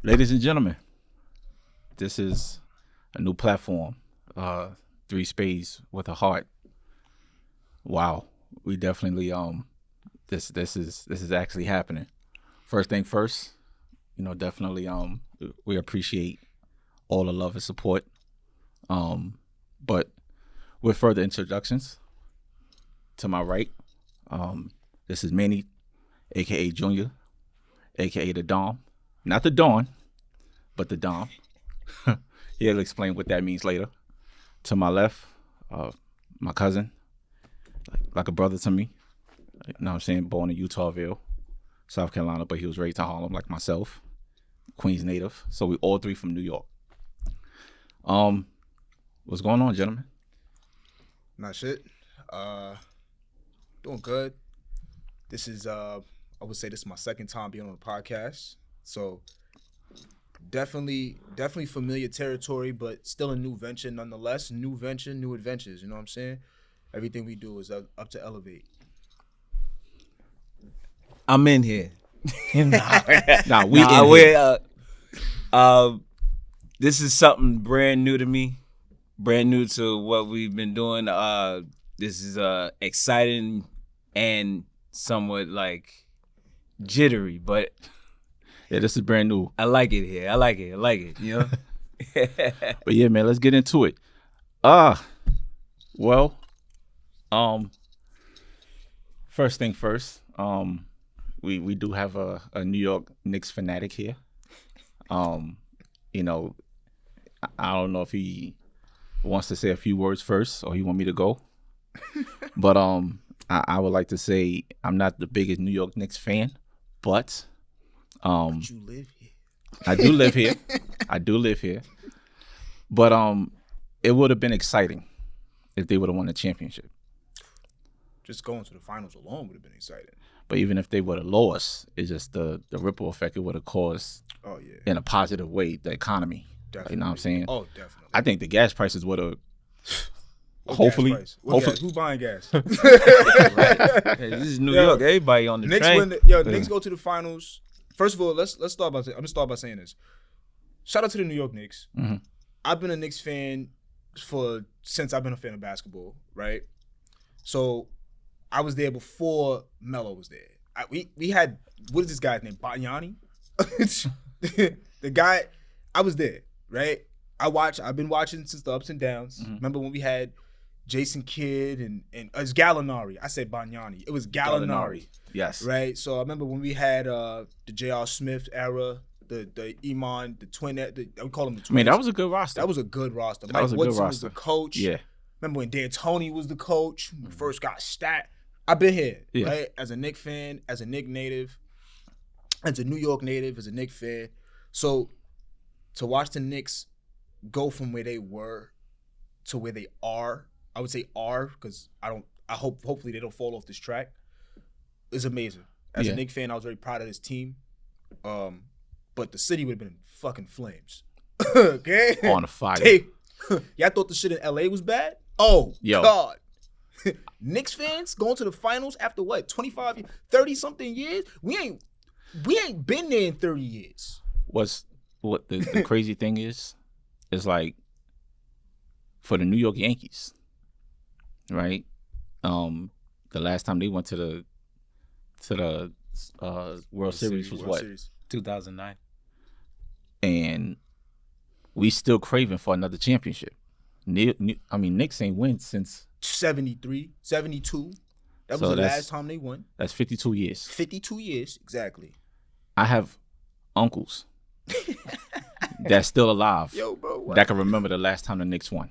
Ladies and gentlemen, this is a new platform. Three Spades with a heart. Wow, we definitely this is actually happening. First thing first, definitely we appreciate all the love and support. But with further introductions, to my right, this is Manny, aka Junior, aka the Dom, not the Dawn, but the Dom. He'll explain what that means later. To my left, my cousin, like a brother to me. You know what I'm saying? Born in Utahville, South Carolina, but he was raised in Harlem like myself. Queens native. So we all three from New York. What's going on, gentlemen? Not shit. Doing good. This is I would say this is my second time being on the podcast. So definitely familiar territory, but still a new venture nonetheless. New venture, new adventures, you know what I'm saying? Everything we do is up to elevate. I'm in here. This is something brand new to me, brand new to what we've been doing. This is exciting and somewhat like jittery, but Yeah, this is brand new. I like it here. I like it. You know. But yeah, man, let's get into it. Well, first thing first, we do have a New York Knicks fanatic here. You know, I don't know if he wants to say a few words first or he want me to go. But I would like to say I'm not the biggest New York Knicks fan, but You live here. I do live here. But it would have been exciting if they would have won the championship. Just going to the finals alone would have been exciting. But even if they would have lost, it's just the ripple effect it would have caused Oh yeah. in a positive way, the economy. Definitely. You know what I'm saying? Oh, definitely. I think the gas prices would have What hopefully. gas price? What gas? Who's buying gas? Hey, this is New York. Everybody on the Knicks train. Knicks go to the finals. First of all, let's start by I'm gonna start by saying this. Shout out to the New York Knicks. Mm-hmm. I've been a Knicks fan since I've been a fan of basketball, right? So I was there before Melo was there. We had, what is this guy's name? Banyani? The guy, I was there, right? I've been watching since the ups and downs. Mm-hmm. Remember when we had Jason Kidd and it was Gallinari. I said Banyani. It was Gallinari. Yes. Right? So I remember when we had the J.R. Smith era, the Iman, the twin, we call them the twins. I mean, that was a good roster. That was a good roster. That Mike was a good Woodson was roster. the coach. Yeah. Remember when D'Antoni was the coach? When we first got stat. I've been here, Yeah. right? As a Knick fan, as a Knick native, as a New York native, as a Knick fan. So to watch the Knicks go from where they were to where they are, I would say are, because hopefully they don't fall off this track, is amazing. As Yeah. a Knick fan, I was very proud of this team. But the city would have been in fucking flames. Okay? On fire. Y'all thought the shit in LA was bad? Oh, Yo. God. Knicks fans going to the finals after what? 25, 30 something years? We ain't been there in 30 years. What the crazy thing is like for the New York Yankees, right? The last time they went to the World Series was World what? Series. 2009. And we still craving for another championship. Knicks ain't win since 73, 72. That So was the that's- last time they won. that's 52 years. 52 years, exactly. I have uncles that's still alive Yo, bro, what? that can remember the last time the Knicks won.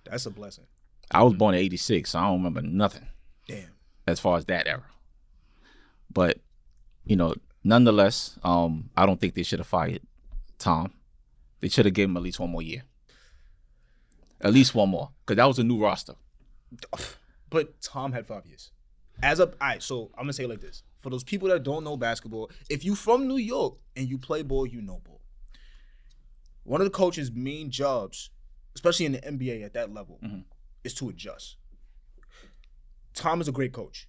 That's a blessing. I was born in '86, so I don't remember nothing Damn. as far as that era. But nonetheless, I don't think they should have fired Tom. They should have given him at least one more year. At least one more, because that was a new roster. But Tom had 5 years. All right, so I'm gonna say it like this. For those people that don't know basketball, if you from New York and you play ball, you know ball. One of the coach's main jobs, especially in the NBA at that level, is to adjust. Tom is a great coach.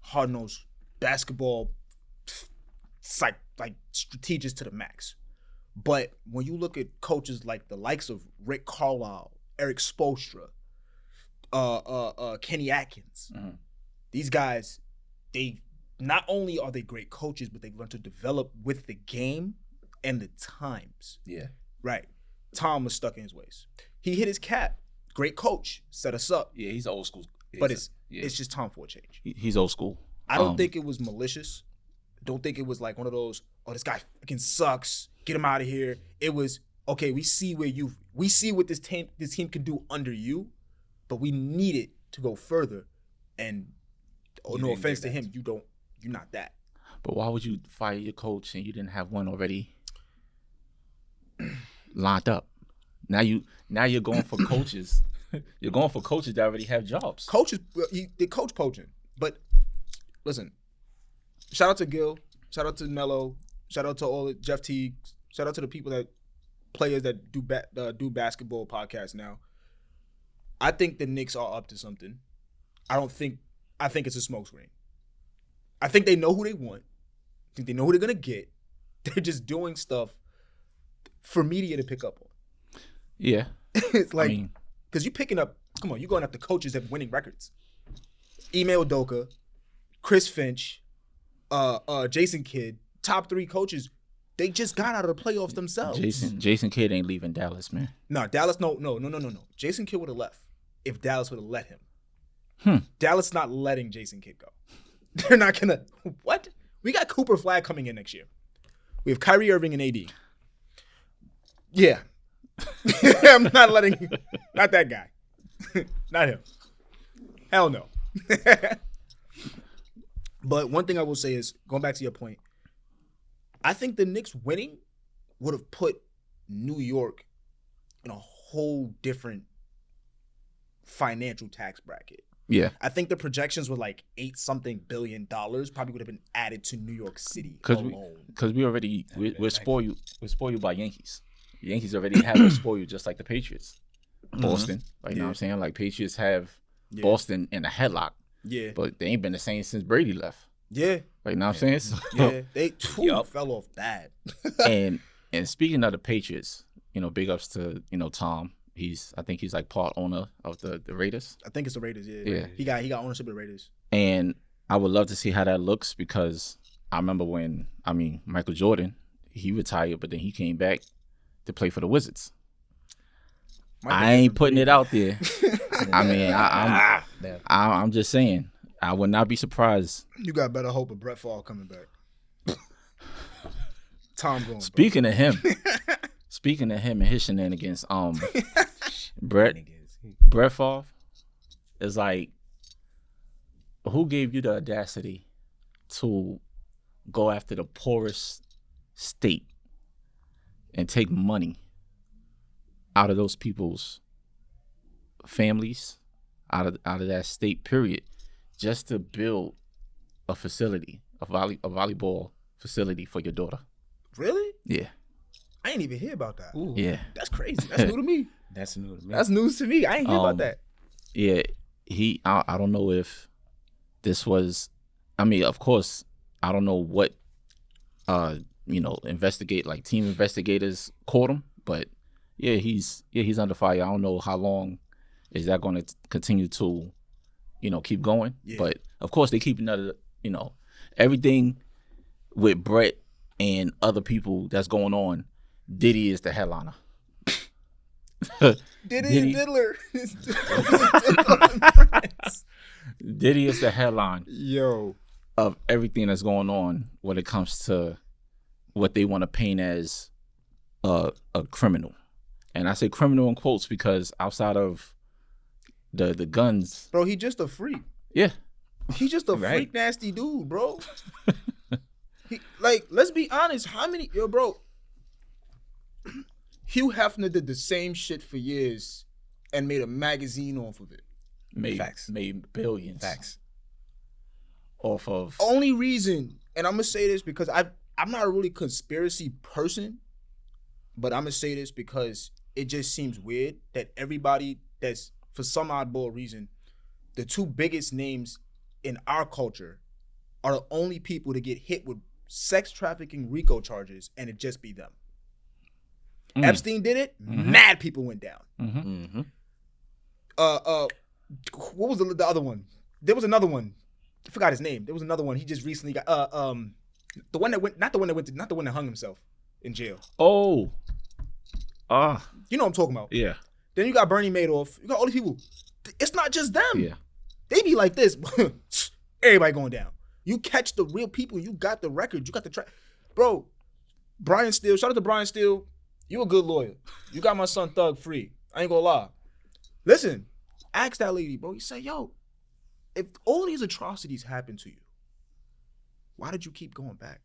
Hard-nosed basketball, like strategist to the max. But when you look at coaches like the likes of Rick Carlisle, Eric Spoelstra, Kenny Atkins, these guys, they not only are they great coaches, but they've learned to develop with the game and the times. Yeah. Right. Tom was stuck in his ways. He hit his cap. Great coach, set us up. Yeah, he's old school. But it's just time for a change. He's old school. I don't think it was malicious. Don't think it was like one of those, oh, this guy fucking sucks, get him out of here. It was, okay, we see what this team can do under you, but we need it to go further. And no offense to him, you're not that. But why would you fire your coach and you didn't have one already lined up? Now you're going for coaches. You're going for coaches that already have jobs. Coaches, they coach poaching. But listen, shout out to Gil, shout out to Melo, shout out to all Jeff Teague, shout out to the players that do basketball podcasts now. I think the Knicks are up to something. I think it's a smokescreen. I think they know who they want. I think they know who they're gonna get. They're just doing stuff for media to pick up on. Yeah. It's like, because you're going after coaches that have winning records. Ime Udoka, Chris Finch, Jason Kidd, top 3 coaches. They just got out of the playoffs themselves. Jason Kidd ain't leaving Dallas, man. No, Dallas, no. Jason Kidd would have left if Dallas would have let him. Dallas not letting Jason Kidd go. They're not gonna. What? We got Cooper Flag coming in next year. We have Kyrie Irving and AD. Yeah. I'm not letting. Not that guy. Not him. Hell no. But one thing I will say is, going back to your point, I think the Knicks winning would have put New York in a whole different financial tax bracket. Yeah. I think the projections were like $8-something billion probably would have been added to New York City alone. Because we're spoiled by Yankees. The Yankees already have us spoiled just like the Patriots. Boston. Like, you know what I'm saying? Like, Patriots have Boston in a headlock. Yeah. But they ain't been the same since Brady left. Yeah. Like, you know what I'm saying? Yeah. They fell off bad. and speaking of the Patriots, big ups to, Tom. I think he's like part owner of the Raiders. I think it's the Raiders, yeah. He got ownership of the Raiders. And I would love to see how that looks, because I remember when, Michael Jordan, he retired, but then he came back to play for the Wizards. I ain't putting it out there. I'm just saying, I would not be surprised. You got better hope of Brett Favre coming back. Tom going. Speaking of him and his shenanigans, Brett Favre is like, who gave you the audacity to go after the poorest state and take money out of those people's families, out of that state, period, just to build a facility, a volleyball facility for your daughter? Really? Yeah. I ain't even hear about that. Ooh. Yeah. That's crazy. That's new to me. That's new to me. That's news to me. I ain't hear about that. Yeah. I don't know if this was, of course, I don't know what, team investigators caught him, but yeah, he's under fire. I don't know how long is that going to continue to, keep going. Yeah. But of course they keep another, everything with Brett and other people that's going on. Diddy is the headliner. Diddy and Diddler. Diddy is the headline. Yo. Of everything that's going on when it comes to what they want to paint as a criminal. And I say criminal in quotes because outside of the guns. Bro, he just a freak. Yeah. He's just a freak nasty dude, bro. Let's be honest. Bro. Hugh Hefner did the same shit for years and made a magazine off of it. Made billions. Facts. Off of. Only reason, and I'm going to say this because I'm not a really conspiracy person, but I'm going to say this because it just seems weird that everybody that's, for some oddball reason, the 2 biggest names in our culture are the only people to get hit with sex trafficking RICO charges, and it just be them. Epstein did it. Mad people went down. Mm-hmm. What was the other one? There was another one. I forgot his name. There was another one. He just recently got the one that went, not the one that hung himself in jail. Oh. You know what I'm talking about. Yeah. Then you got Bernie Madoff. You got all these people. It's not just them. Yeah. They be like this. Everybody going down. You catch the real people. You got the record. You got the track. Bro, Brian Steele. Shout out to Brian Steele. You a good lawyer. You got my son Thug free. I ain't gonna lie. Listen, ask that lady, bro. You say, yo, if all these atrocities happen to you, why did you keep going back?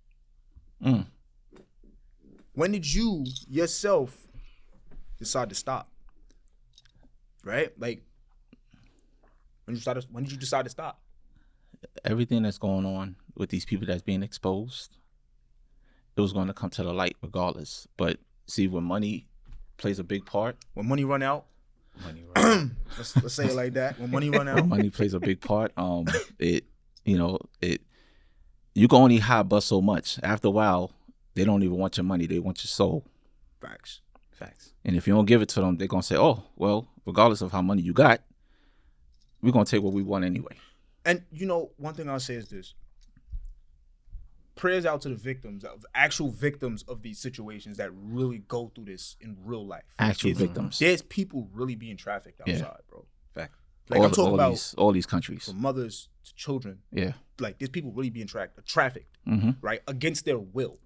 When did you yourself decide to stop? Right? Like, when did you decide to stop? Everything that's going on with these people that's being exposed, it was going to come to the light regardless. But see, when money plays a big part, When money run out, let's say it like that. When money run out, money plays a big part. You can only hide but so much. After a while, they don't even want your money; they want your soul. facts. And if you don't give it to them, they're gonna say, "Oh, well, regardless of how money you got, we're gonna take what we want anyway." And you know, one thing I'll say is this: prayers out to the victims, actual victims of these situations that really go through this in real life. Actual victims. There's people really being trafficked outside, bro. Fact. Like I'm talking about all these countries. from mothers to children. Yeah. Like there's people really being trafficked, right, against their will.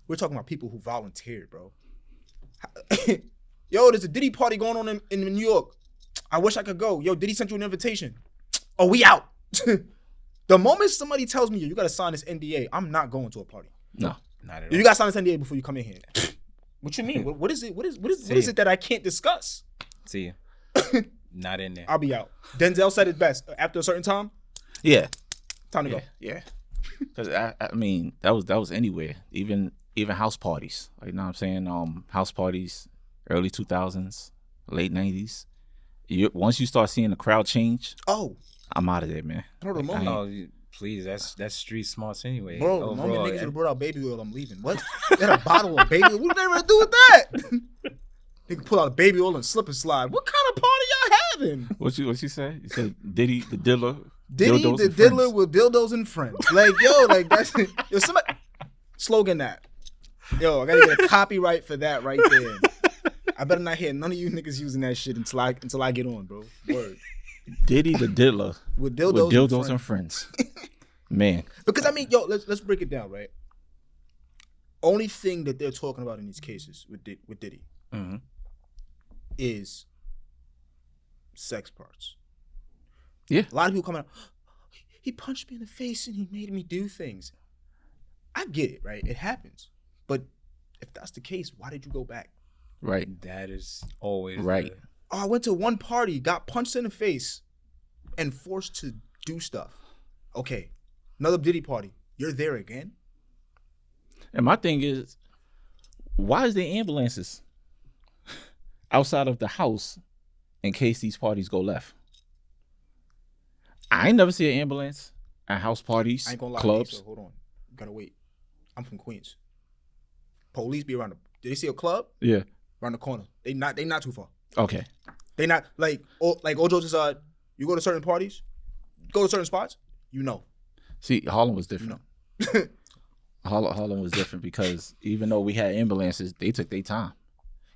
We're talking about people who volunteered, bro. Yo, there's a Diddy party going on in New York. I wish I could go. Yo, Diddy sent you an invitation. Oh, we out. The moment somebody tells me you got to sign this NDA, I'm not going to a party. No, Not at all. You got to sign this NDA before you come in here. What you mean? What is it? What is it that I can't discuss? See you. Not in there. I'll be out. Denzel said it best. After a certain time, yeah, time to go. yeah. Because I mean, that was anywhere, even house parties. Like, you know what I'm saying? House parties, early 2000s, late 90s. Once you start seeing the crowd change, Oh, I'm out of there, man. bro, the moment, Please, that's street smarts anyway. bro, the Overall, moment niggas would have brought out baby oil, I'm leaving. What? They had a bottle of baby oil. What did they gonna do with that? They can pull out baby oil and slip and slide. What kind of party y'all having? What you say? You said Diddy the dealer. Diddy dildos the and diddler friends. with dildos and friends. Like, yo, like that's yo, somebody slogan that. Yo, I gotta get a copyright for that right there. I better not hear none of you niggas using that shit until I get on, bro. Word. Diddy the diddler With dildos, and friends. Man, Because I mean, yo, let's break it down, right? Only thing that they're talking about in these cases with Diddy is sex parts. Yeah. A lot of people come out, he punched me in the face and he made me do things. I get it, right? It happens. But if that's the case, why did you go back? right, that is always right. Oh, I went to one party, got punched in the face, and forced to do stuff. Okay, another Diddy party. You're there again? And my thing is, why is there ambulances outside of the house in case these parties go left? I ain't never see an ambulance at house parties, I ain't gonna lie, clubs. Lisa, hold on. You gotta wait. I'm from Queens. Police be around did they see a club? Yeah. Around the corner. They not too far. Okay. They not like all jokes aside, you go to certain parties, go to certain spots, you know. See, Harlem was different. Harlem was different because even though we had ambulances, they took their time.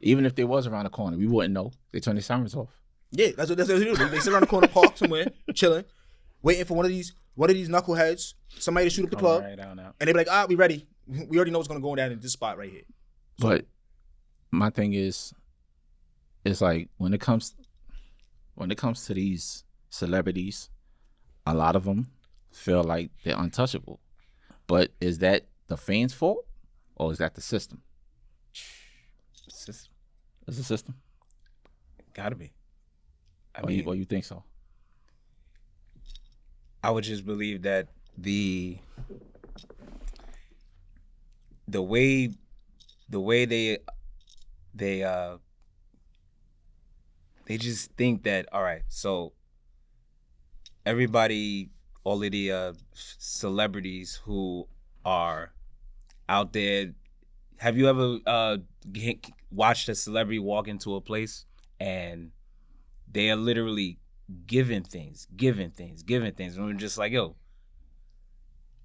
Even if they was around the corner, we wouldn't know. They turned their sirens off. Yeah, that's what they do. They sit around the corner, park somewhere, chilling, waiting for one of these knuckleheads, somebody to shoot up the club, right on out. and they be like, we ready. We already know what's gonna go down in this spot right here. But my thing is, it's like when it comes to these celebrities, a lot of them feel like they're untouchable. But is that the fans' fault or is that the system? It's It's the system. gotta be. Why you think so? I would just believe that the way they just think that, all right, so everybody, all of the celebrities who are out there Have you ever watched a celebrity walk into a place and they are literally giving things, and we're just like, yo,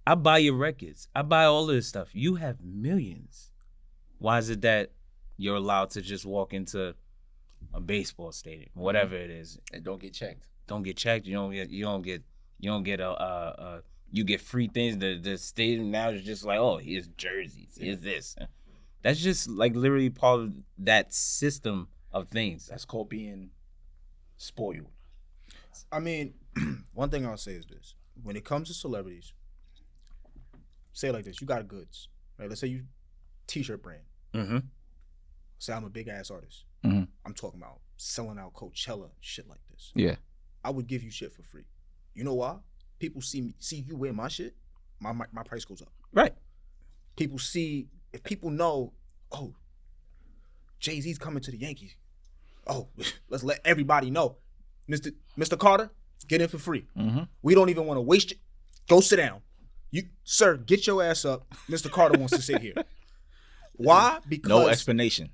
I buy your records, I buy all of this stuff. You have millions. Why is it that you're allowed to just walk into a baseball stadium, whatever it is, And don't get checked. don't get checked? You get free things. The stadium now is just like, oh, here's jerseys, here's this. That's just like literally part of that system of things. That's called being spoiled. I mean, one thing I'll say is this: when it comes to celebrities, say it like this: you got goods, right? Let's say you t-shirt brand. Mm-hmm. Say I'm a big ass artist. Mm-hmm. I'm talking about selling out Coachella, shit like this. Yeah. I would give you shit for free. You know why? People see you wear my shit, my price goes up. Right. People see, if people know, oh, Jay-Z's coming to the Yankees. Oh, let's let everybody know. Mr. Carter, get in for free. Mm-hmm. We don't even want to waste it. Go sit down. Sir, get your ass up. Mr. Carter wants to sit here. Why? Because No explanation.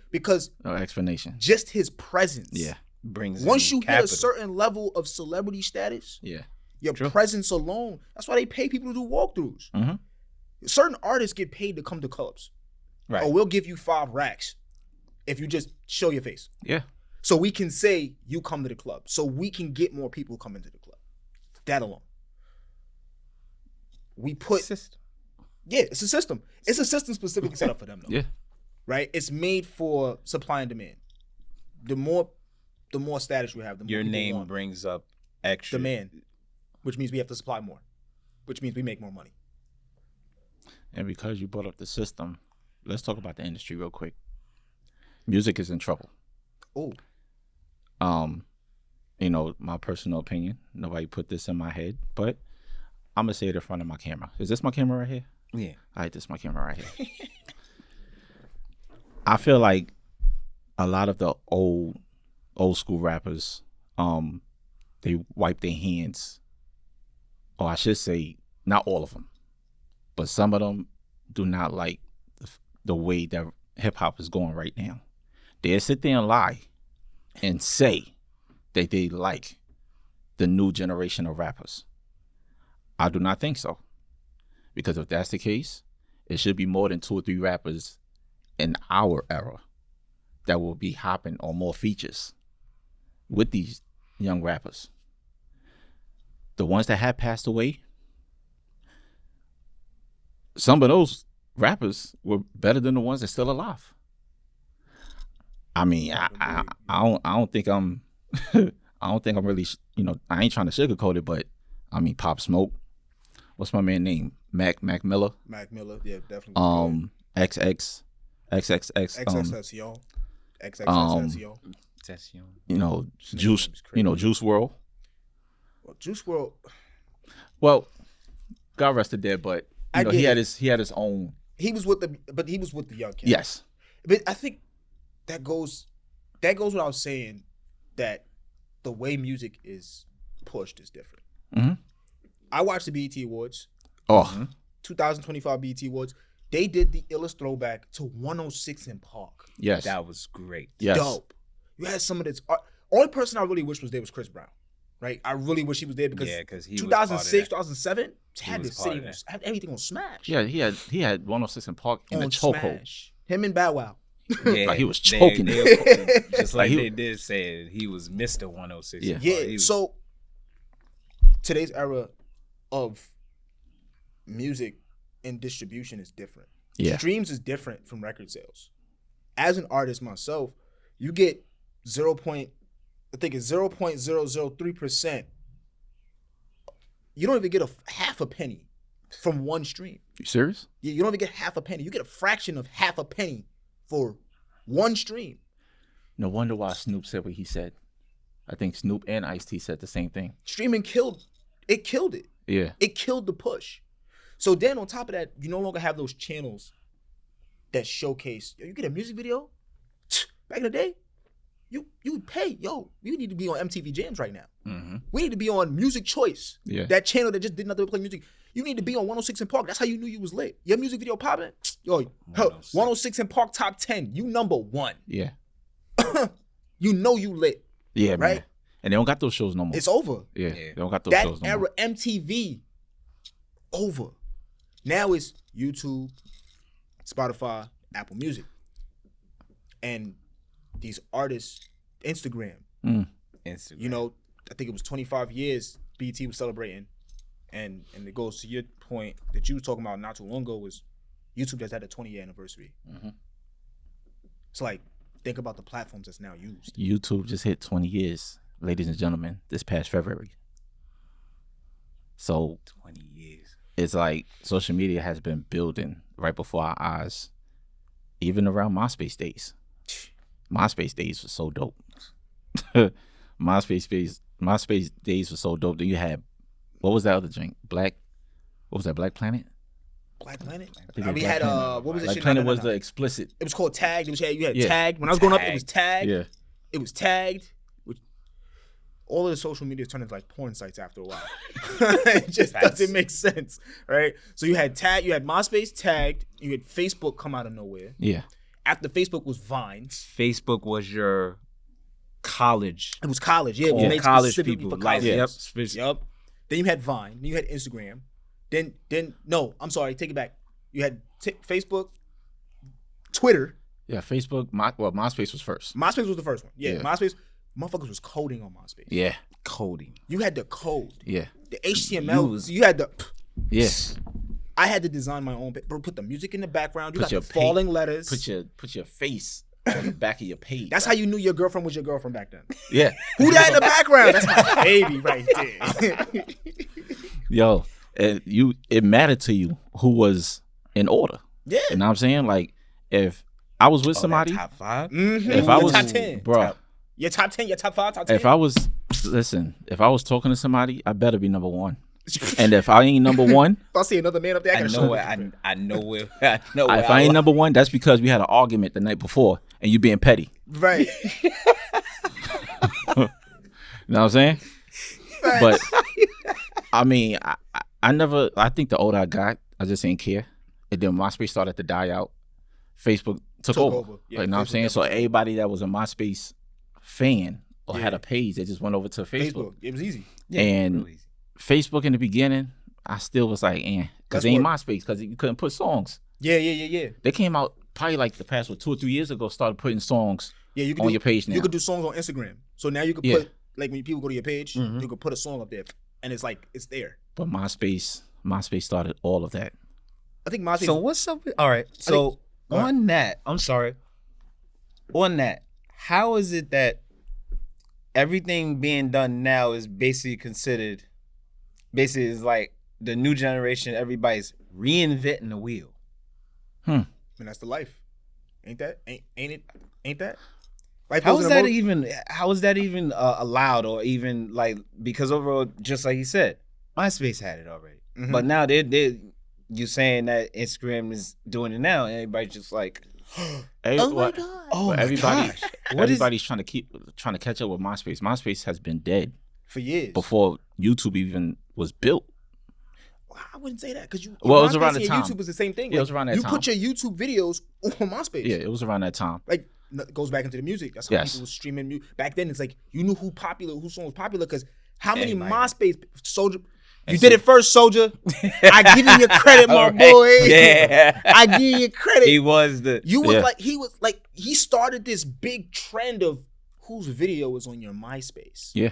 Because No explanation. just his presence. Yeah. Brings Once in you hit a capital. certain level of celebrity status, Yeah. your True. presence alone, that's why they pay people to do walkthroughs. Mm-hmm. Certain artists get paid to come to clubs. Right. Oh, we'll give you 5 racks if you just show your face. Yeah. So we can say you come to the club. So we can get more people coming to the club. That alone. We put System. Yeah, it's a system. It's a system specifically set up for them though. Yeah. Right? It's made for supply and demand. The more status you have, the more Your people name want brings up extra demand, which means we have to supply more, which means we make more money. And because you brought up the system, let's talk about the industry real quick. Music is in trouble. Oh, My personal opinion. Nobody put this in my head, but I'm gonna say it in front of my camera. Is this my camera right here? Yeah. All right, this is my camera right here. I feel like a lot of the old school rappers, they wipe their hands, or I should say, not all of them, but some of them do not like the way that hip hop is going right now. They'll sit there and lie and say that they like the new generation of rappers. I do not think so. Because if that's the case, it should be more than 2 or 3 rappers in our era that will be hopping on more features with these young rappers. The ones that have passed away, some of those rappers were better than the ones that's still alive. I mean, I don't think I'm I don't think I'm really, I ain't trying to sugarcoat it, but I mean, Pop Smoke. What's my man name? Mac Miller. Mac Miller, yeah, definitely. XX, XXXTentacion. XXXTentacion. Juice, Juice WRLD. Well, Juice WRLD. Well, God rest the dead, but he had his own. He was with the young kids. Yes. But I think that goes without saying that the way music is pushed is different. Mm-hmm. I watched the BET Awards. Oh. 2025 BET Awards. They did the illest throwback to 106 in Park. Yes. That was great. Yes. Dope. You had some of this. Only person I really wish was there was Chris Brown. Right? I really wish he was there because he 2006, 2007, had was the part city, of that. had everything on Smash. Yeah, he had 106 in Park in a On chokehold. Smash. Him and Bow Wow. Yeah, Like he was choking just like Like they did say, he was Mr. 106. Yeah. Yeah. So today's era of music and distribution is different. Yeah. Streams is different from record sales. As an artist myself, you get 0.003%. You don't even get half a penny from one stream. You serious? You don't even get half a penny. You get a fraction of half a penny for one stream. No wonder why Snoop said what he said. I think Snoop and Ice-T said the same thing. Streaming killed it. Yeah. It killed the push. So then on top of that, you no longer have those channels that showcase, you get a music video? Back in the day, you would pay. Yo, we need to be on MTV Jams right now. Mm-hmm. We need to be on Music Choice. Yeah. That channel that just did nothing but play music. You need to be on 106 in Park. That's how you knew you was lit. Your music video popping. Yo, 106 in Park top 10. You number 1. Yeah. You know you lit. Yeah, right? man. And they don't got those shows no more. It's over. Yeah, they don't got those That shows no era, more. MTV, over. Now it's YouTube, Spotify, Apple Music. And these artists, Instagram. Instagram. You know, I think it was 25 years BT was celebrating. And it goes to your point that you were talking about not too long ago was YouTube just had a 20-year anniversary. Mm-hmm. It's like, think about the platforms that's now used. YouTube just hit 20 years, ladies and gentlemen, this past February. So 20 years. It's like social media has been building right before our eyes, even around MySpace days. MySpace days was so dope. MySpace days was so dope. Then you had, what was that other drink? What was that? Black Planet? Black Planet? We had what was it? Black Planet was the explicit. It was called Tagged. You had Tagged. When I was growing up, it was Tagged. Yeah. It was Tagged. All of the social media turned into like porn sites after a while. It just doesn't make sense, right? So you had MySpace, Tagged. You had Facebook come out of nowhere. Yeah. After Facebook was Vine. Facebook was your college. It was college. Yeah, it was made college specifically people. for college. Yep. Then you had Vine. Then you had Instagram. Then no, I'm sorry, take it back. You had Facebook, Twitter. Yeah, Facebook. MySpace was first. MySpace was the first one. Yeah. MySpace. Motherfuckers was coding on MySpace. Yeah. Coding. You had the code. Yeah. The HTML. You had the. Yes. I had to design my own. Bro, put the music in the background. You got your the falling letters. Put your face on the back of your page. That's how you knew your girlfriend was your girlfriend back then. Yeah. Who that in the background? That's my baby right there. Yo, it mattered to you who was in order. Yeah. You know what I'm saying? Like, if I was with somebody, top 5. Mm-hmm. if I was top 10, bro, your top 10, your top 5, top 10. if I was talking to somebody, I better be number 1. And if I ain't number 1, if I see another man up there, I know where. if I ain't number 1, that's because we had an argument the night before, and you being petty. Right. You know what I'm saying? Right. But I mean, I think the older I got, I just didn't care. And then MySpace started to die out. Facebook took over. Yeah, Like, you know what I'm saying? So everybody that was a MySpace fan or had a page, they just went over to Facebook. It was easy. Yeah, and really easy. Facebook in the beginning, I still was like, because it ain't MySpace, because you couldn't put songs. Yeah. They came out probably like the past 2 or 3 years ago, started putting songs you can on your page now. You could do songs on Instagram. So now you can put, like when people go to your page, you could put a song up there and it's like, it's there. But MySpace started all of that. I think MySpace. So what's up? All right. So on that, I'm sorry. On that, how is it that everything being done now is basically considered, is like the new generation, everybody's reinventing the wheel? And that's the life. Ain't that? Ain't that? Life How goes is in a that even allowed, or even like, because overall, just like you said, MySpace had it already. Mm-hmm. But now you saying that Instagram is doing it now, and everybody's just like, oh my God. oh my gosh. Everybody's trying to catch up with MySpace. MySpace has been dead For years. before YouTube even was built. Well, I wouldn't say that because it was around the time. YouTube was the same thing. Yeah, it was around that time. You put your YouTube videos on MySpace. Yeah, it was around that time. Like, it goes back into the music. That's how people was streaming music. Back then, it's like you knew whose song was popular because how many MySpace Soldier. You did it first, Soldier. I give you your credit, my boy. Yeah. I give you credit. He was he started this big trend of whose video was on your MySpace. Yeah.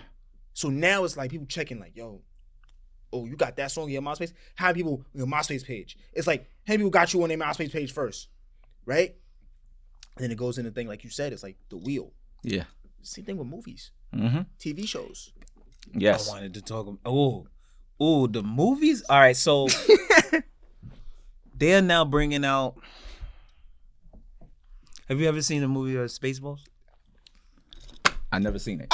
So now it's like people checking like, yo, oh, you got that song on your MySpace? How many people on your MySpace page? It's like, how many people got you on their MySpace page first? Right? And then it goes into the thing, like you said, it's like the wheel. Yeah. Same thing with movies. Mm-hmm. TV shows. Yes. I wanted to talk. The movies. All right, so they are now bringing out. Have you ever seen the movie Spaceballs? I never seen it.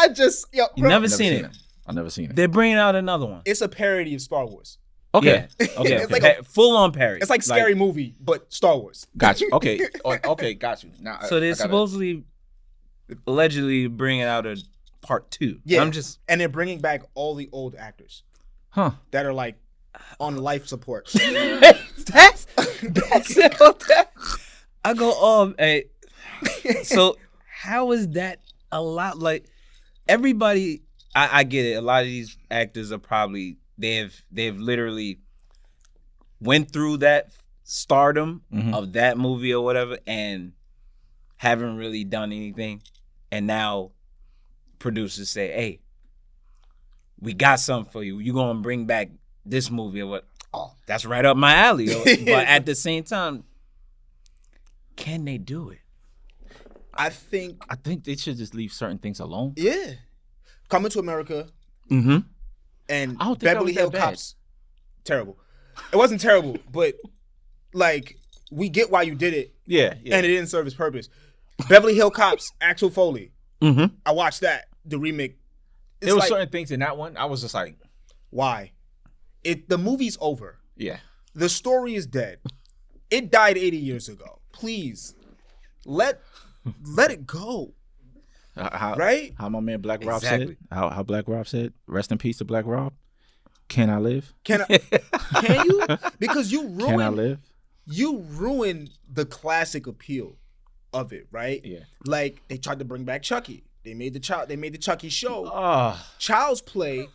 You never seen it? I never seen it. They're bringing out another one. It's a parody of Star Wars. Okay. Yeah. Okay. It's like full on parody. It's like Scary Movie, but Star Wars. Got you. Okay. Okay. Got you. Now, so they're supposedly, allegedly bringing out a part 2. Yeah. I'm just. And they're bringing back all the old actors. Huh. That are like on life support. that's that. I go, hey. So how is that allowed? Like everybody, I get it. A lot of these actors are probably they've literally went through that stardom of that movie or whatever and haven't really done anything, and now producers say, hey, we got something for you. You gonna bring back this movie or what? Oh, that's right up my alley. But at the same time, can they do it? I think they should just leave certain things alone. yeah. Coming to America Mm-hmm. and I don't think Beverly that was Hills that bad. Cops. Terrible. It wasn't terrible, but like we get why you did it, Yeah. and it didn't serve its purpose. Beverly Hills Cops, Axel Foley. Mm-hmm. I watched that, the remake. It's There were like, certain things in that one. I was just like, why? The movie's over. yeah. The story is dead. It died 80 years ago. Please, let it go. How, Right? How my man Black Rob Exactly. said. How Black Rob said. Rest in peace to Black Rob. Can I live? Can you? Because you Can I ruined live? the classic appeal of it, right? Yeah. Like they tried to bring back Chucky. They made the Chucky show. Oh. Child's Play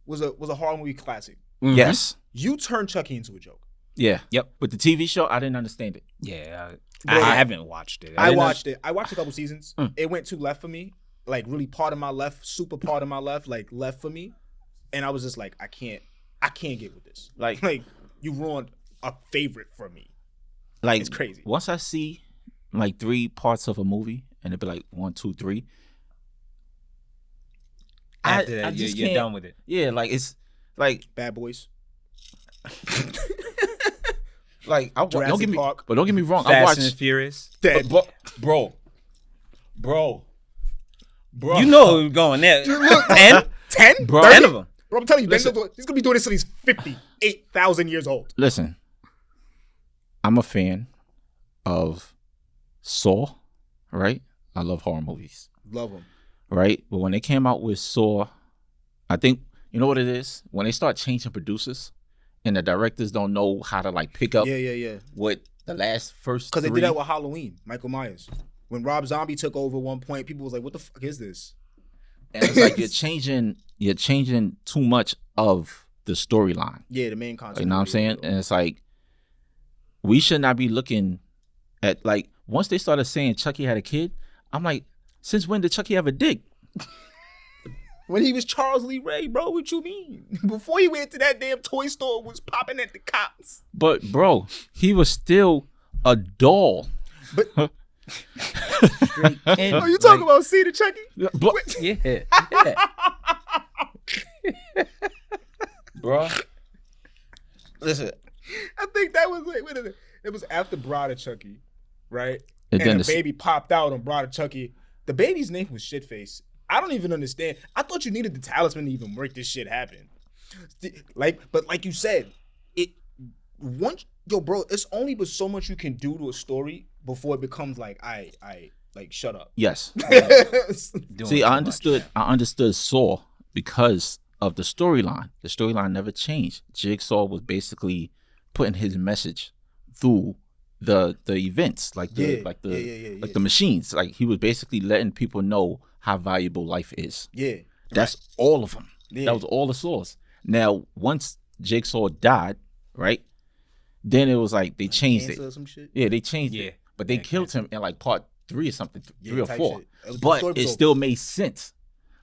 was a horror movie classic. Mm-hmm. Yes. You turned Chucky into a joke. Yeah. Yep. With the TV show, I didn't understand it. Yeah, Bro, I haven't watched it. I didn't watched it. I watched a couple seasons. Mm. It went too left for me. Like really part of my left, super part of my left, like left for me. And I was just like, I can't get with this. Like you ruined a favorite for me. Like It's crazy. Once I see like 3 parts of a movie and it'd be like 1, 2, 3. After that, I just you're can't- done with it. Yeah, like it's like Bad Boys. don't Jurassic get me Park. but don't get me wrong. I Fast and watched Furious. Dead. bro. You know who's going there. 10? 10? Bro. 10 of them. Bro, I'm telling you, Listen. he's gonna be doing this till he's 58,000 years old. Listen, I'm a fan of Saw, right? I love horror movies, Love him. right? But when they came out with Saw, I think, you know what it is? When they start changing producers and the directors don't know how to like pick up Yeah. what the last first Because they 3. did that with Halloween, Michael Myers. When Rob Zombie took over one point, people was like, what the fuck is this? And it's like you're changing too much of the storyline. Yeah, the main concept. You know what I'm saying? And it's like we should not be looking at like once they started saying Chucky had a kid, I'm like, since when did Chucky have a dick? When he was Charles Lee Ray, bro, what you mean? Before he went to that damn toy store, was popping at the cops. But bro, he was still a doll. But Oh, you talking about Cedar Chucky? But, Yeah. bro, listen. I think that was like, wait a minute. It was after Bride of Chucky, right? And And, then the the- baby popped out on Bride of Chucky. The baby's name was Shitface. I don't even understand. I thought you needed the talisman to even make this shit happen. But like you said, bro, it's only but so much you can do to a story before it becomes like, I like shut up. Yes. Doing See, too I much. understood Saw because of the storyline. The storyline never changed. Jigsaw was basically putting his message through the events, like the Yeah. the machines. Like he was basically letting people know how valuable life is. Yeah. That's all of them. Yeah. That was all the Saws. Now, once Jigsaw died, right? Then it was like they changed Cancer it. or some shit. Yeah, they changed Yeah. it. But they Yeah, killed him in like part 3 or something, Yeah, 3 or type 4. shit. The But story was it over. still made sense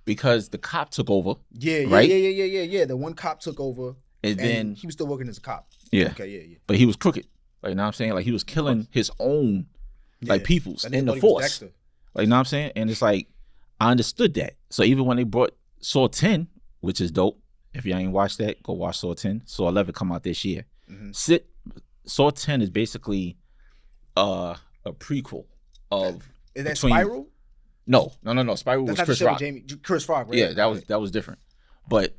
because the cop took over, Yeah. Right? Yeah. The one cop took over, and then he was still working as a cop. yeah, Okay, yeah. but he was crooked. Like, you know what I'm saying? Like he was killing his own like Yeah. peoples That nigga in the thought he was force. Dexter. Like, you know what I'm saying? And it's like I understood that. So even when they brought Saw 10, which is dope. If you ain't watched that, go watch Saw 10. Saw 11 come out this year. Mhm. Saw 10 is basically a prequel of Is that between- Spiral? No. Spiral That's was not the Chris shit Rock. with Chris Rock, right? Yeah, that was different. But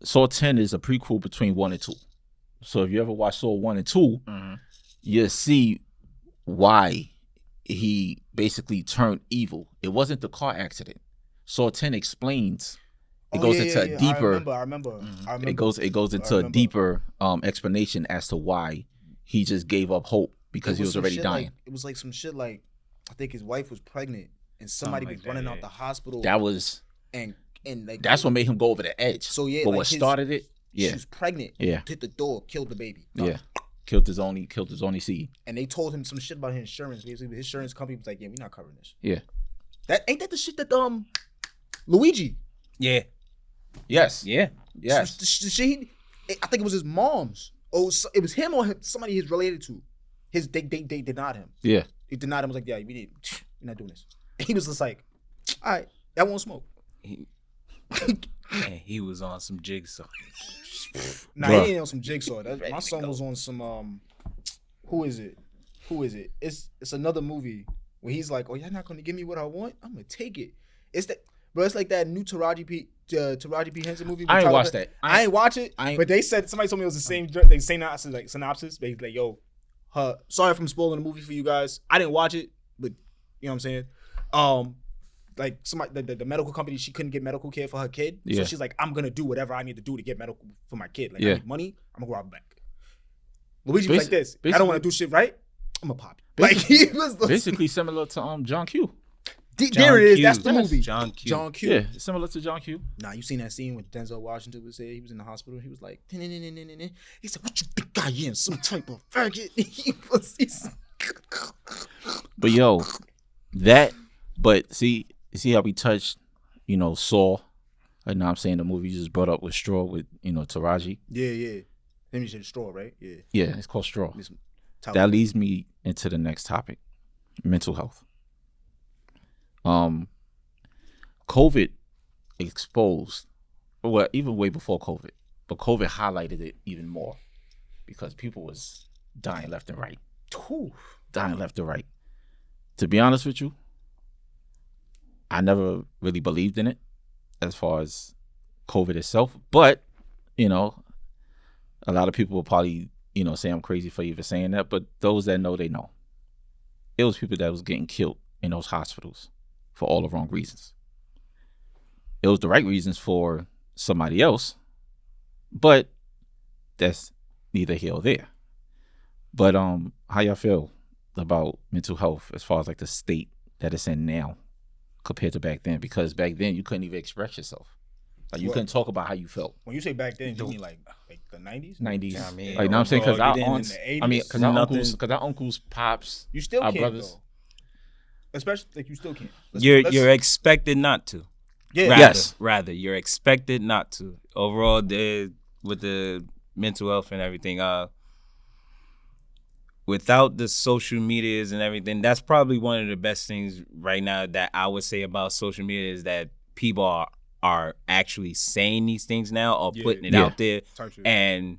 Saw 10 is a prequel between 1 and 2. So if you ever watch Saw 1 and 2, you'll see why he basically turned evil. It wasn't the car accident. Saw 10 explains it goes into a deeper. I remember. It goes into a deeper explanation as to why he just gave up hope because he was already dying. It was like some shit like I think his wife was pregnant and somebody was running out the hospital. That was and like that's what made him go over the edge. So yeah, but like what started it? Yeah, she was pregnant. Yeah, hit the door, killed the baby. Yeah, killed his only seed. And they told him some shit about his insurance. Basically, his insurance company was like, "Yeah, we're not covering this." Yeah, that the shit that Luigi. Yeah. Yes. Yeah. Yes. I think it was his mom's. Oh, it was him or somebody he's related to. They denied him. Yeah. He denied him. Was like, yeah, we're not doing this. And he was just like, all right, I won't smoke. He was on some jigsaw. Nah, he ain't on some jigsaw. My son was on some who is it? It's another movie where he's like, oh, you're not gonna give me what I want? I'm gonna take it. It's that, bro. It's like that new Taraji P Henson movie. I ain't watched that. I ain't watch it. But they said somebody told me it was the same synopsis. Basically, like, yo, sorry if I'm spoiling the movie for you guys. I didn't watch it, but you know what I'm saying. Like somebody, the medical company, she couldn't get medical care for her kid, so she's like, I'm gonna do whatever I need to do to get medical for my kid. Like, I need money, I'm gonna rob a bank. Luigi was like this. I don't want to do shit right. I'm a pop. Like he was basically similar to John Q. There it is. That's the movie. John Q. Yeah, similar to John Q. Nah, you seen that scene when Denzel Washington was there? He was in the hospital. He was like, he said, "What you think I am? Some type of faggot?" But yo, see how we touched, Saw. Like, now I'm saying the movie you just brought up with Straw with Taraji. Yeah. Then you said Straw, right? Yeah, it's called Straw. That leads me into the next topic, mental health. COVID exposed, well, even way before COVID, but COVID highlighted it even more because people was dying left and right. Dying left and right. To be honest with you, I never really believed in it as far as COVID itself, but, a lot of people will probably, say I'm crazy for even saying that, but those that know, they know. It was people that was getting killed in those hospitals for all the wrong reasons. It was the right reasons for somebody else, but that's neither here or there. But how y'all feel about mental health as far as like the state that it's in now compared to back then? Because back then you couldn't even express yourself. Like you couldn't talk about how you felt. When you say back then, you mean like the 90s? 90s. Yeah, I mean, like, I'm saying because our aunts, because our uncles, pops, you still our can't, brothers. though. Especially like you still can't. You're expected not to. Yeah. Rather, you're expected not to. Overall, with the mental health and everything, without the social medias and everything, that's probably one of the best things right now that I would say about social media is that people are actually saying these things now or putting it out there, and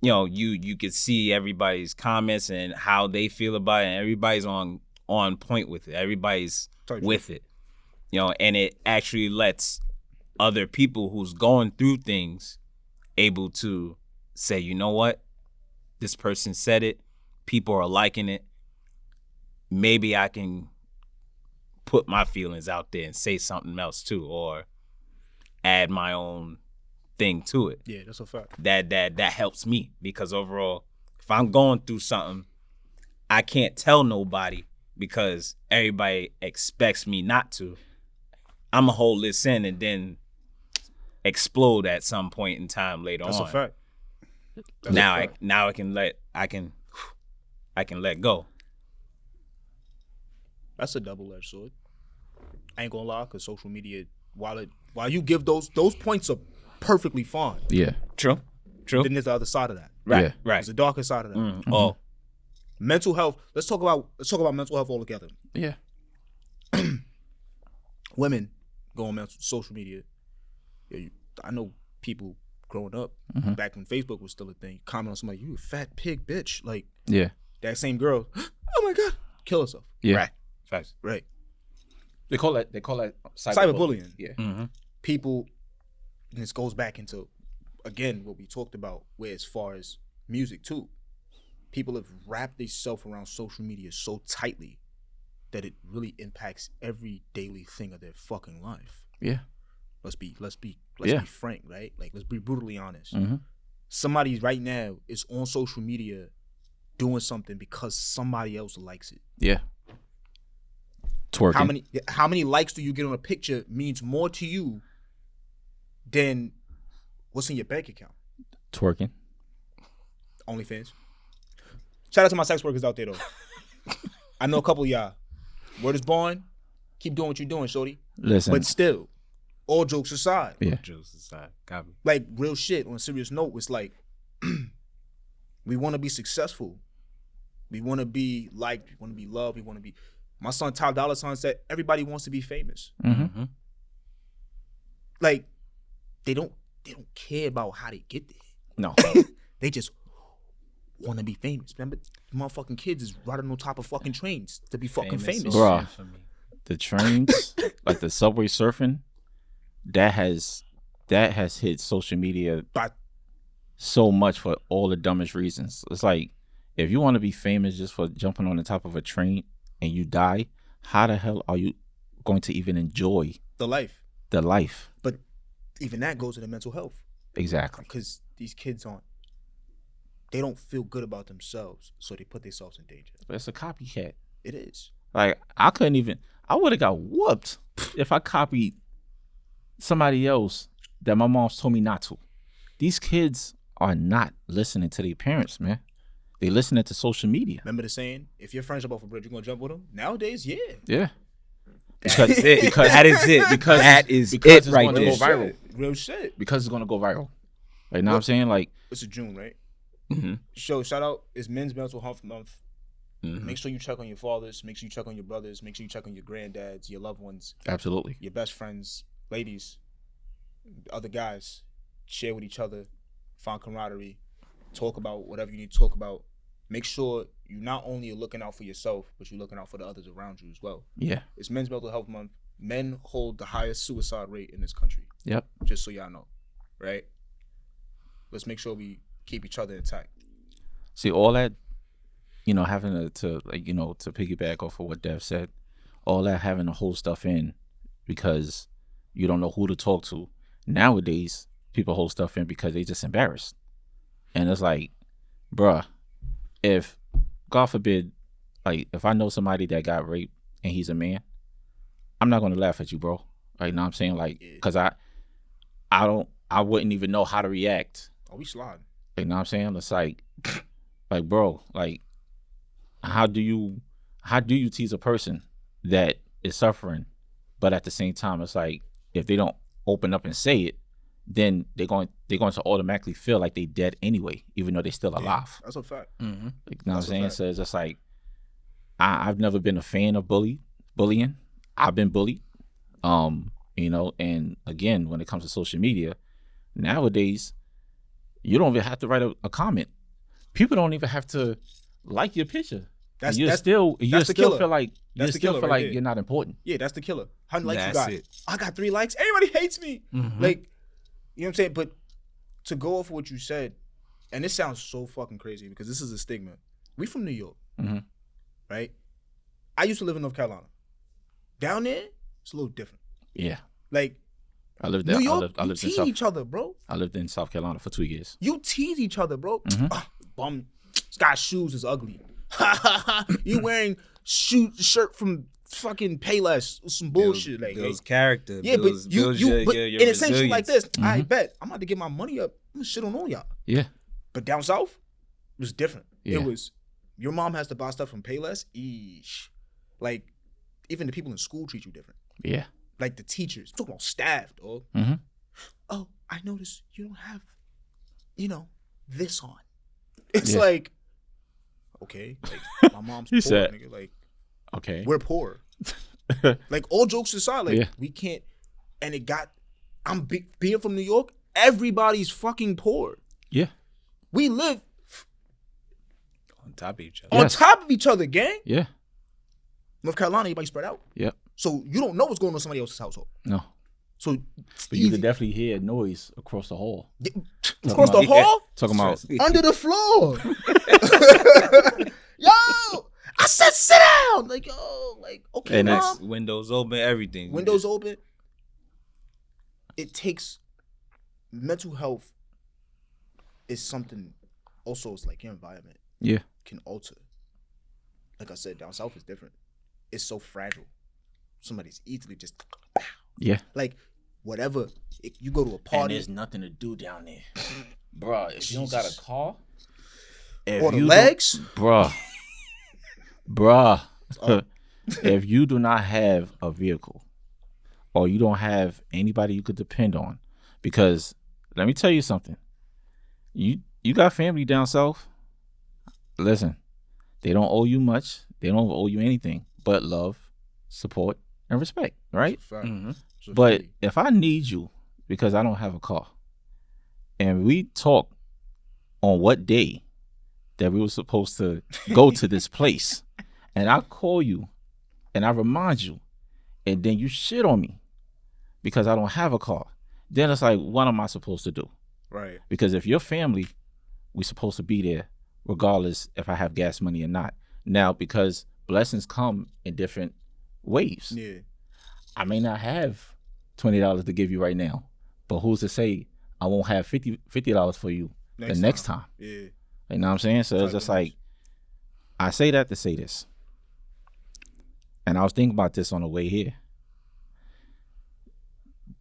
you could see everybody's comments and how they feel about it, and everybody's on point with it. Everybody's with it, and it actually lets other people who's going through things able to say, you know what, this person said it, people are liking it, maybe I can put my feelings out there and say something else too, or add my own thing to it. Yeah, that's a fact. That helps me, because overall, if I'm going through something, I can't tell nobody because everybody expects me not to. I'm gonna hold this in and then explode at some point in time later on. That's a fact. Now I can let go. That's a double-edged sword. I ain't gonna lie, because social media, while you give those points are perfectly fine. Yeah. True. Then there's the other side of that. Right. Yeah. Right. There's the darker side of that. Mm-hmm. Oh. Mental health. Let's talk about mental health altogether. Yeah. Women go on social media. Yeah, I know people growing up back when Facebook was still a thing. Comment on somebody, you a fat pig bitch. Like, yeah, that same girl. Oh my god, kill herself. Yeah. Right. Facts. Right. They call that cyberbullying. Yeah. Mm-hmm. People, and this goes back into, again, what we talked about, where as far as music too, people have wrapped themselves around social media so tightly that it really impacts every daily thing of their fucking life. Yeah. let's be Yeah. frank, right? Like, let's be brutally honest. Mm-hmm. Somebody right now is on social media doing something because somebody else likes it. Yeah. Twerking. How many likes do you get on a picture means more to you than what's in your bank account? Twerking. OnlyFans. Shout out to my sex workers out there though. I know a couple of y'all. Word is born. Keep doing what you're doing, shorty. Listen. But still, all jokes aside. Yeah. Jokes aside. Got me. Like, real shit, on a serious note, it's like, we want to be successful. We want to be liked. We want to be loved. We want to be... My son, Ty Dolla $ign, said, everybody wants to be famous. Mm-hmm. Like, they don't care about how they get there. No. They just want to be famous. Remember, motherfucking kids is riding on top of fucking trains to be fucking famous. Bruh. The trains, like the subway surfing, that has hit social media But so much for all the dumbest reasons. It's like, if you want to be famous just for jumping on the top of a train and you die, how the hell are you going to even enjoy the life. the life? But even that goes to the mental health. Exactly. Because these kids they don't feel good about themselves, so they put themselves in danger. But it's a copycat. It is. Like, I would have got whooped if I copied somebody else that my mom's told me not to. These kids are not listening to their parents, man. They listening to social media. Remember the saying, if your friends jump off a bridge, you're going to jump with them? Nowadays, yeah. Yeah. That is it. That is it. Because that is because it it's right gonna there. go viral. Real shit. Because it's gonna go viral. Like, know what I'm saying? Like, It's a June, right? mm-hmm. Shout out, it's Men's Mental Health Month. Mm-hmm. Make sure you check on your fathers. Make sure you check on your brothers. Make sure you check on your granddads, your loved ones, Absolutely. your best friends, ladies, other guys. Share with each other. Find camaraderie. Talk about whatever you need to talk about. Make sure you not only are looking out for yourself, but you're looking out for the others around you as well. Yeah. It's Men's Mental Health Month. Men hold the highest suicide rate in this country. Yep. Just so y'all know, right? Let's make sure we keep each other intact. See, all that, having to like, to piggyback off of what Dev said, all that having to hold stuff in because you don't know who to talk to. Nowadays, people hold stuff in because they just embarrassed. And it's like, bruh, if, God forbid, like, if I know somebody that got raped and he's a man, I'm not going to laugh at you, bro. Like, you know what I'm saying? Like, because I wouldn't even know how to react. Oh, we sliding. You know what I'm saying? It's like, bro, like, how do you tease a person that is suffering, but at the same time, it's like, if they don't open up and say it, then they're going to automatically feel like they dead anyway, even though they're still alive. That's a fact. Mm-hmm. Like, you know what I'm saying? So it's just like, I've never been a fan of bullying. I've been bullied. And again, when it comes to social media, nowadays, you don't even have to write a comment. People don't even have to like your picture. You still feel like you're not important. Yeah, that's the killer. How many likes you That's got? it. I got 3 likes. Everybody hates me. Mhm. Like, you know what I'm saying? But to go off what you said, and this sounds so fucking crazy because this is a stigma. We from New York, Mhm. right? I used to live in North Carolina. Down there, it's a little different. Yeah, Like, I lived there. New York, I you lived in tease South. each other, bro. I lived in South Carolina for 2 years. You tease each other, bro. Mhm. Bum. This guy's shoes is ugly. You wearing shirt from fucking Payless or some bullshit. Builds character. Yeah, builds, but you builds your in a sense like this, Mm-hmm. I bet I'm about to get my money up. I'm gonna shit on all y'all. Yeah, But down south, it was different. Yeah. It was your mom has to buy stuff from Payless. Eesh. Like, even the people in school treat you different. yeah. Like the teachers. I'm talking about staff, dog. Mm-hmm. Oh, I noticed you don't have, this on. It's Yeah. like, okay, like my mom's He poor, said- nigga. Like, Okay. we're poor. Like, all jokes aside, like, Yeah. we can't. And being from New York, everybody's fucking poor. Yeah. We live on top of each other. on Yes. top of each other, gang. Yeah. North Carolina, everybody spread out. Yep. So you don't know what's going on in somebody else's household. No. So But you could definitely hear noise across the hall. across the about- hall, Talking about under the floor. Yo, I said sit down. Like, yo, like, okay, And mom. that's- Windows open, everything. Windows open. it takes mental health is something. Also, it's like your environment Yeah. can alter. Like I said, down south is different. It's so fragile. Somebody's easily just Yeah. like whatever. You go to a And party there's nothing to do down there. Bruh, if you don't got a car, if or the you legs, bruh, bruh, Oh. if you do not have a vehicle or you don't have anybody you could depend on, because let me tell you something, you got family down south. Listen, they don't owe you much. They don't owe you anything but love, support, and respect, right? Fact. Mm-hmm. It's a But fact. if I need you because I don't have a car, and we talk on what day that we were supposed to go to this place, and I call you and I remind you, and then you shit on me because I don't have a car, then it's like, what am I supposed to do? Right. Because if your family, we supposed to be there regardless if I have gas money or not. Now, because blessings come in different waves. Yeah. I may not have $20 to give you right now, but who's to say I won't have $50 for you the next time? Yeah. You know what I'm saying? So it's Type just of like, I say that to say this. And I was thinking about this on the way here.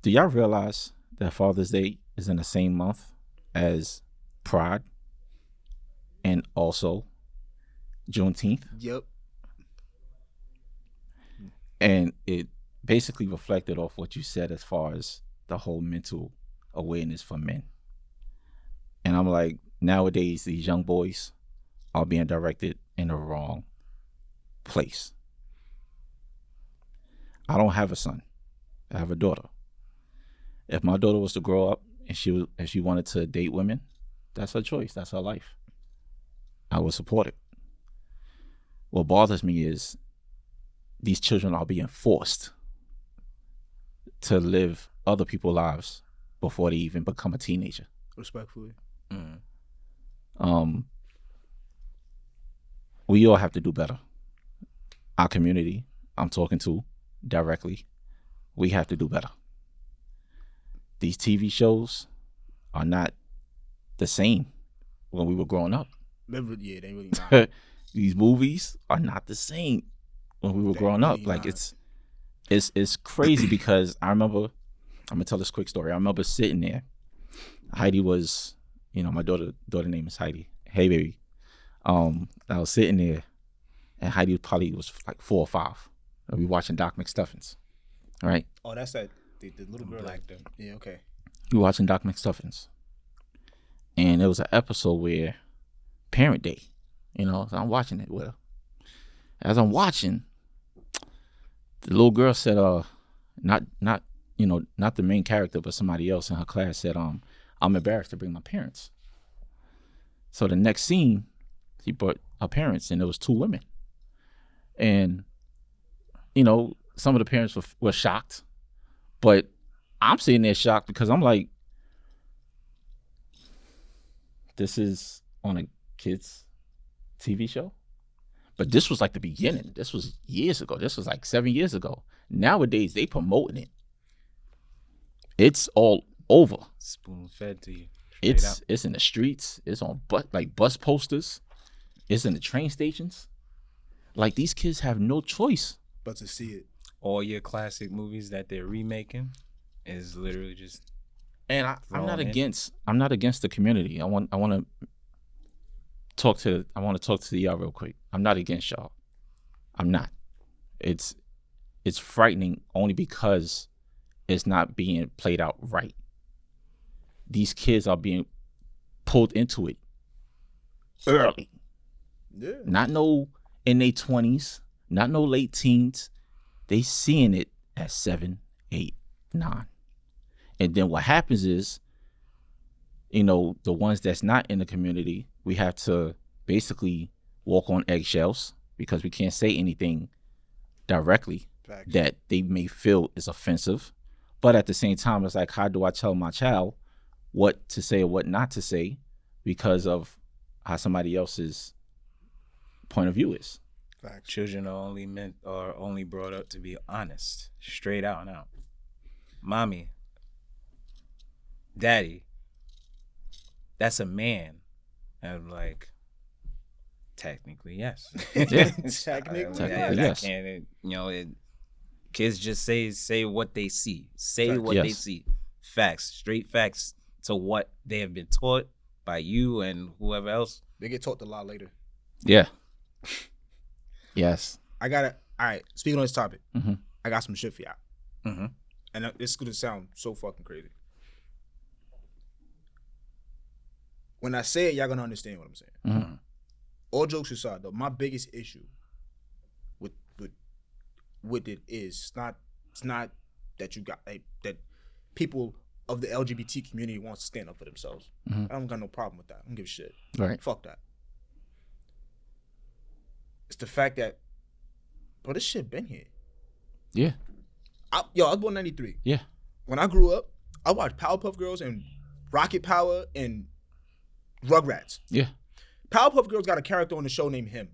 Do y'all realize that Father's Day is in the same month as Pride and also Juneteenth? Yep. And it basically reflected off what you said as far as the whole mental awareness for men. And I'm like, nowadays, these young boys are being directed in the wrong place. I don't have a son. I have a daughter. If my daughter was to grow up and she wanted to date women, that's her choice. That's her life. I would support it. What bothers me is these children are being forced to live other people's lives before they even become a teenager. Respectfully. We all have to do better. Our community, I'm talking to directly, we have to do better. These TV shows are not the same when we were growing up. Yeah, they really not. These movies are not the same when we were growing up. really Like not. it's crazy because I remember, I'm gonna tell this quick story. I remember sitting there. Heidi was, my daughter name is Heidi. Hey baby. I was sitting there and Heidi probably was like 4 or 5. And we watching Doc McStuffins. Right? Oh, that's that the little girl. Black Like, yeah, okay. We were watching Doc McStuffins. And there was an episode where Parent Day, so I'm watching it with her. As I'm watching, the little girl said, not the main character, but somebody else in her class said, I'm embarrassed to bring my parents. So the next scene, she brought her parents, and there was 2 women. And, some of the parents were shocked, but I'm sitting there shocked because I'm like, this is on a kid's TV show? But this was like the beginning. This was years ago. This was like 7 years ago. Nowadays, they promoting it. It's all over. Spoon fed to you. Straight up. It's in the streets. It's on bus posters. It's in the train stations. Like, these kids have no choice. But to see it. All your classic movies that they're remaking is literally just. And I'm not in. against the community. I want to talk to y'all real quick. I'm not against y'all. I'm not. It's frightening only because it's not being played out right. These kids are being pulled into it early. Yeah. Not no in their 20s, not no late teens. They seeing it at 7, 8, 9. And then what happens is, the ones that's not in the community, we have to basically walk on eggshells because we can't say anything directly Facts. that they may feel is offensive. But at the same time, it's like, how do I tell my child what to say or what not to say because of how somebody else's point of view is? Facts. Children are only brought up to be honest, straight out and out. Mommy, daddy, that's a man. And I'm like, technically, yes. Yeah. Technically, yes. Can't, kids just say what they see. Say what they Yes. see. Facts, straight facts to what they have been taught by you and whoever else. they get taught a lot later. Yeah. Yes. I gotta. All right. Speaking on this topic, Mhm. I got some shit for y'all, Mm-hmm. and it's gonna sound so fucking crazy. When I say it, y'all gonna understand what I'm saying. Mhm. All jokes aside, though, my biggest issue with it is it's not that you got that people of the LGBT community wants to stand up for themselves. Mhm. I don't got no problem with that. I don't give a shit. Right. Fuck that. It's the fact that, bro, this shit been here. Yeah. I was born in 93. Yeah. When I grew up, I watched Powerpuff Girls and Rocket Power and Rugrats. Yeah. Powerpuff Girls got a character on the show named him.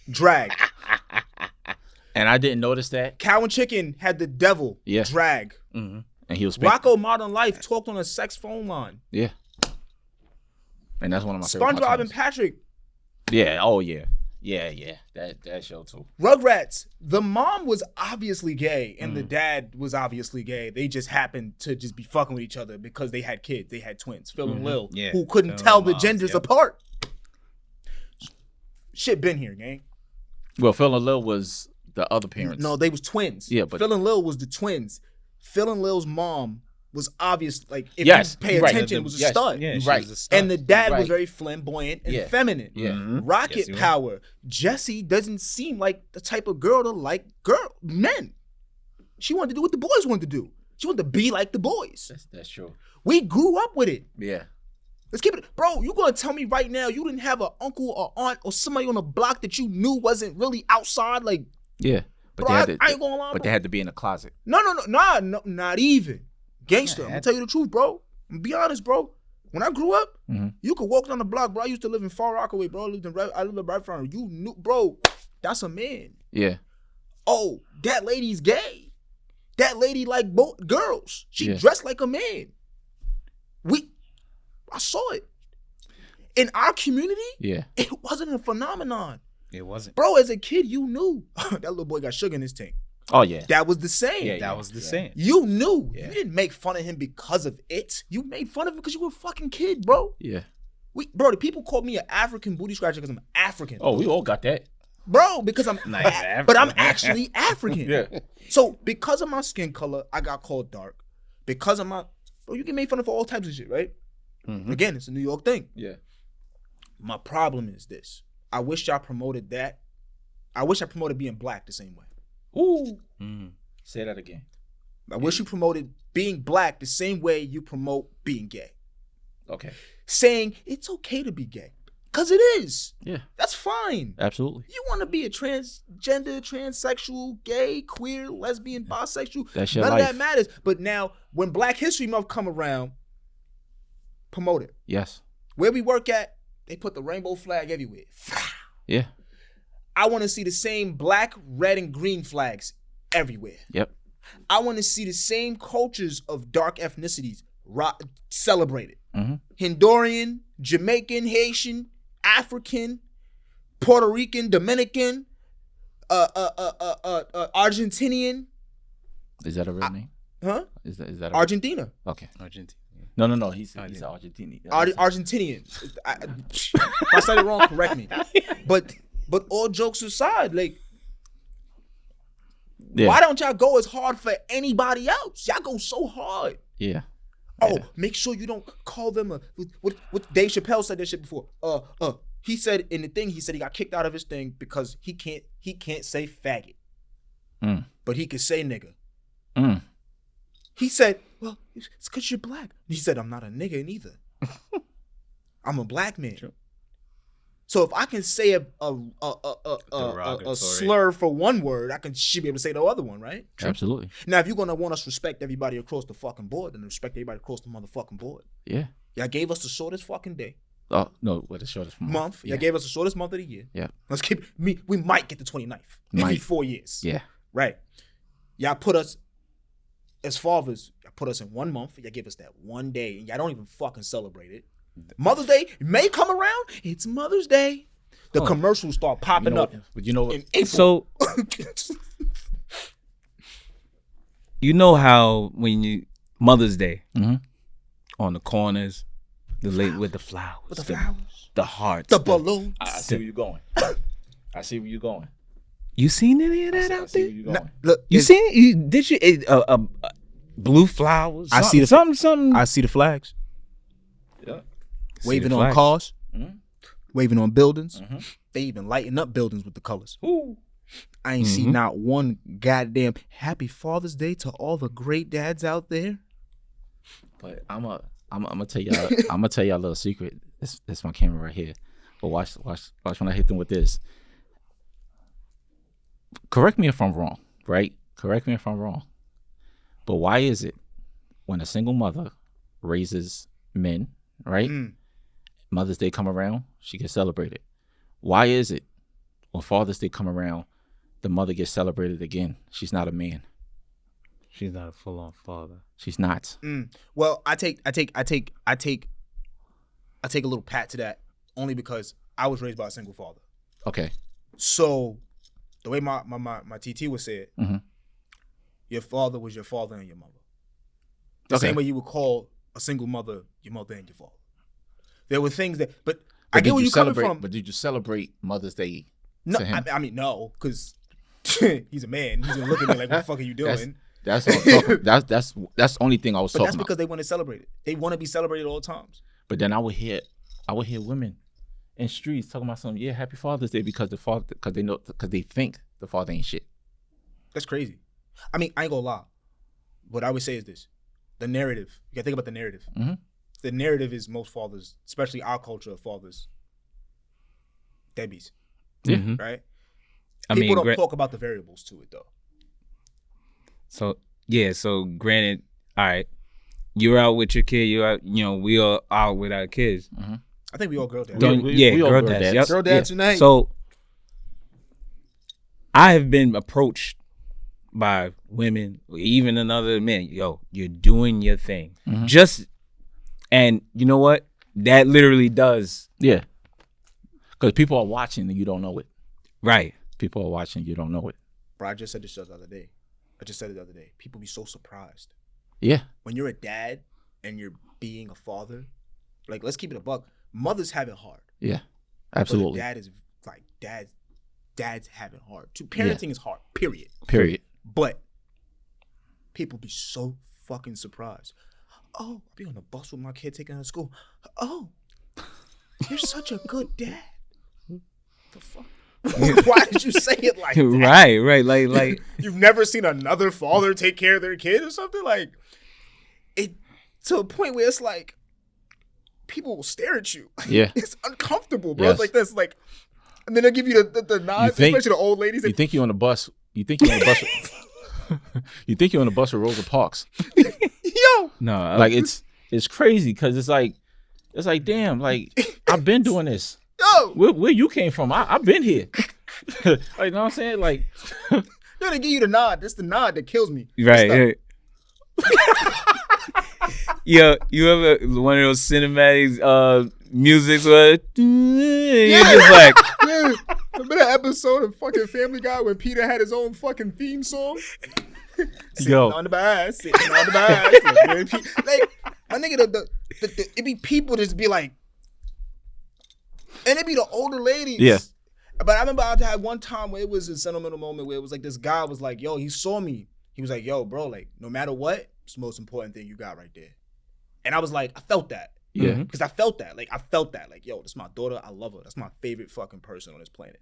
Drag. And I didn't notice that. Cow and Chicken had the devil. Yeah. Drag. Mm-hmm. And he was Rocco Modern Life talked on a sex phone line. Yeah. And that's one of my favorite SpongeBob and cartoons. Patrick. Yeah. Oh yeah. Yeah. That show too. Rugrats. The mom was obviously gay and the dad was obviously gay. They just happened to just be fucking with each other because they had kids. They had twins, Phil and Lil, Yeah. who couldn't Phil tell and the Miles, genders yep. apart. Shit been here, gang. Well, Phil and Lil was the other parents. No, they was twins. Yeah, but- Phil and Lil was the twins. Phil and Lil's mom was obvious, like, if Yes, you pay you're right. attention, was a Yes. stud. Yeah, she Right. was a stud. And the dad was Right. very flamboyant and Yeah. feminine. Yeah. Mhm. Rocket Yes, he was. Power. Jessie doesn't seem like the type of girl to like men. She wanted to do what the boys wanted to do. She wanted to be like the boys. That's true. We grew up with it. Yeah. Let's keep it. Bro, you gonna tell me right now you didn't have an uncle or aunt or somebody on the block that you knew wasn't really outside? Like, Yeah. But bro, they had to, I ain't gonna lie, but bro. they had to be in a closet. No, not even. Gangster, I'm gonna tell you the truth, bro. I'm gonna be honest, bro. When I grew up, Mhm. you could walk down the block, bro. I used to live in Far Rockaway, bro. I lived in right front of you. Knew, bro, that's a man. Yeah. Oh, that lady's gay. That lady like girls. She Yeah. dressed like a man. I saw it. In our community, Yeah. it wasn't a phenomenon. It wasn't. Bro, as a kid, you knew that little boy got sugar in his tank. Oh yeah. That was the same. Yeah, That was the same. You knew. Yeah. You didn't make fun of him because of it. You made fun of him because you were a fucking kid, bro. Yeah. Bro, the people called me an African booty scratcher because I'm African. Oh, we all got that. Bro, because I'm Not even African. but I'm actually African. Yeah. So because of my skin color, I got called dark. Because of my bro, you get made fun of for all types of shit, right? Mhm. Again, it's a New York thing. Yeah. My problem is this. I wish y'all promoted that. I wish I promoted being black the same way. Ooh. Mm-hmm. Say that again. I wish you promoted being black the same way you promote being gay. Okay. Saying it's okay to be gay. Because it is. Yeah. That's fine. Absolutely. You want to be a transgender, transsexual, gay, queer, lesbian, bisexual. That's your None life. of that matters. But now, when Black History Month come around, promote it. Yes. Where we work at, they put the rainbow flag everywhere. Yeah. I want to see the same black, red, and green flags everywhere. Yep. I want to see the same cultures of dark ethnicities celebrated. Mhm. Honduran, Jamaican, Haitian, African, Puerto Rican, Dominican, Argentinian, Is that a real name? huh? Is that Argentina. okay? Argentina. No. He's Oh, he's yeah. Argentinian. Argentinian. If I said it wrong, correct me. But all jokes aside, like, Yeah. why don't y'all go as hard for anybody else? Y'all go so hard. Yeah. Oh, Yeah. make sure you don't call them what Dave Chappelle said that shit before. He said in the thing, he said he got kicked out of his thing because he can't say faggot. Mm. But he could say nigga. Mm. He said, well, it's because you're black. He said, I'm not a nigga neither. I'm a black man. True. So if I can say a Derogatory. slur for one word, should be able to say the other one, right? Absolutely. Now, if you're gonna want us to respect everybody across the fucking board, then respect everybody across the motherfucking board. Yeah. Y'all gave us the shortest fucking day. Oh no. What the shortest Month. Yeah. Y'all gave us the shortest month of the year. Yeah. Let's keep we might get the 29th every Might. 4 years. Yeah. Right. Y'all put us as fathers, y'all put us in 1 month. Y'all give us that one day, and y'all don't even fucking celebrate it. Mother's Day may come around. It's Mother's Day. The commercials start popping up. But you know what? In April. So you know how when you Mother's Day on the corners, the late with the flowers, the hearts, the balloons. I see where you're going. I see where you're going. You seen any of that I out see there? where you're going. Look, You seen? Did you? Blue flowers. I see the something. I see the flags Yeah. waving the on flags. cars, Mhm. waving on buildings. Mhm. They even lighting up buildings with the colors. Ooh. I ain't see not one goddamn Happy Father's Day to all the great dads out there. But I'm gonna tell y'all a little secret. It's my camera right here. But watch when I hit them with this. Correct me if I'm wrong, right? Correct me if I'm wrong. But why is it when a single mother raises men, right? Mother's Day come around, she gets celebrated. Why is it when Father's Day come around, the mother gets celebrated again? She's not a man. She's not a full-on father. She's not. Well, I take a little pat to that only because I was raised by a single father. Okay. So the way my TT would say it, Mhm. your father was your father and your mother. The Okay. same way you would call a single mother your mother and your father. There were things that, but But I get where you're coming celebrate? from. But did you celebrate Mother's Day No, to him? I mean no, because he's a man. He's gonna look at me like, "What the fuck are you doing?" That's all I'm talking, that's the only thing I was But talking that's about. because they want to celebrate it. They want to be celebrated all times. But then I would hear women in streets talking about something. Yeah, Happy Father's Day because they think the father ain't shit. That's crazy. I mean, I ain't gonna lie. What I would say is this: the narrative. You gotta think about the narrative. Mhm. The narrative is most fathers, especially our culture of fathers, deadbeats, Yeah. Mhm. right? I People mean, don't talk about the variables to it though. So yeah, so granted, all right, you're out with your kid. You're out, we are out with our kids. I think we all girl dads. Don't- we yeah, all girl girl dads. dads. Yep. Girl dads tonight. So I have been approached by women, even another men. Yo, you're doing your thing. And you know what? That literally does Yeah. Because people are watching and you don't know it. right. People are watching, you don't know it. Bro, I just said this the other day. People be so surprised Yeah. when you're a dad and you're being a father. Like, let's keep it a buck. Mothers have it hard. Yeah. But a Absolutely. dad is like dads have it hard too. Parenting is hard. Period. Period. But people be so fucking surprised. Oh, I'll be on the bus with my kid taking her to school. Oh, you're such a good dad. The fuck? Why did you say it like that? right. Like You've never seen another father take care of their kid or something? Like, it to a point where it's like people will stare at you. Yeah. It's uncomfortable, bro. Yes. It's like this, like, and then they'll give you the nod, think- especially the old ladies. You think you're on the bus. You think you're on the bus. You think you're on the bus with Rosa Parks. Yo, no, Like it's crazy because it's like damn, like I've been doing this. yo, Where you came from? I've been here. Like, you know what I'm saying? Like, yo, they give you the nod. It's the nod that kills me. right. Yo, you ever one of those cinematics musics where you're just like Yeah. Remember that episode of fucking Family Guy when Peter had his own fucking theme song? Sitting Yo. on the bus, sitting on the bus. Like, my nigga, it be people just be like, and it be the older ladies. Yeah. But I remember I had one time where it was a sentimental moment where it was like this guy was like, yo, he saw me. He was like, yo, bro, like, no matter what, it's the most important thing you got right there. And I was like, I felt that. yeah. Because I felt that. Like, yo, this is my daughter. I love her. That's my favorite fucking person on this planet.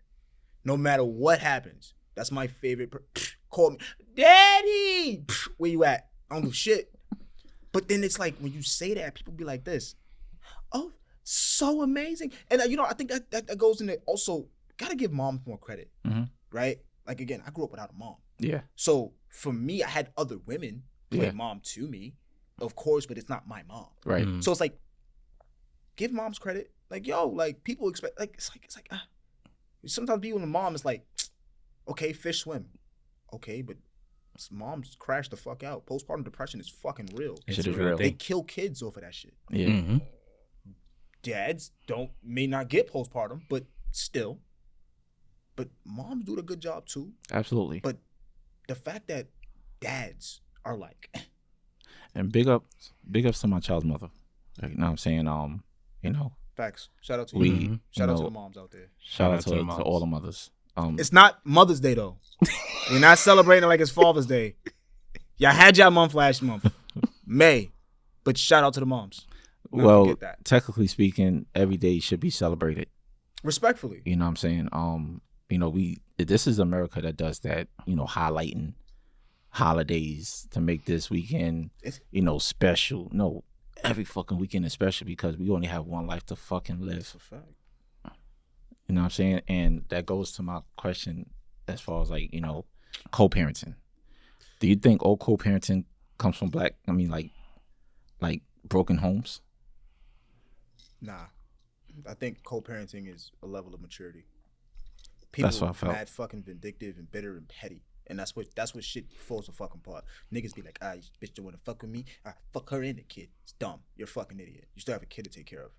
No matter what happens, that's my favorite. Call me, Daddy. Where you at? I don't do shit. But then it's like, when you say that, people be like this. Oh, so amazing. And, I think that goes into also, got to give moms more credit. Right? Like, again, I grew up without a mom. Yeah. So, for me, I had other women play Yeah. mom to me, of course, but it's not my mom. Right. So it's like, give moms credit. Like, yo, like people expect, like it's like sometimes being a mom is like, okay, fish swim, okay, but moms crash the fuck out. Postpartum depression is fucking real. Shit is real. They kill kids off of that shit. Yeah. Mm-hmm. Dads may not get postpartum, but still. But moms do a good job too. Absolutely. But the fact that dads are like, And big ups to my child's mother. Like, you know what I'm saying? You know, facts. Shout out to we you. Shout out to know, the moms out there. shout out to the to moms. all the mothers. It's not Mother's Day though. We're not celebrating like it's Father's Day. Y'all had y'all month last month, May, but shout out to the moms. Never well, forget that. technically speaking, every day should be celebrated. Respectfully. You know what I'm saying? You know, this is America that does that, you know, highlighting holidays to make this weekend, you know, special. No, every fucking weekend is special because we only have one life to fucking live. That's a fact. You know what I'm saying? And that goes to my question as far as like, you know, co-parenting. Do you think all co-parenting comes from like broken homes? Nah. I think co-parenting is a level of maturity. People That's what I felt. mad fucking vindictive and bitter and petty. And that's what shit falls the fucking apart. Niggas be like, bitch don't wanna fuck with me. Fuck her and the kid. It's dumb. You're a fucking idiot. You still have a kid to take care of.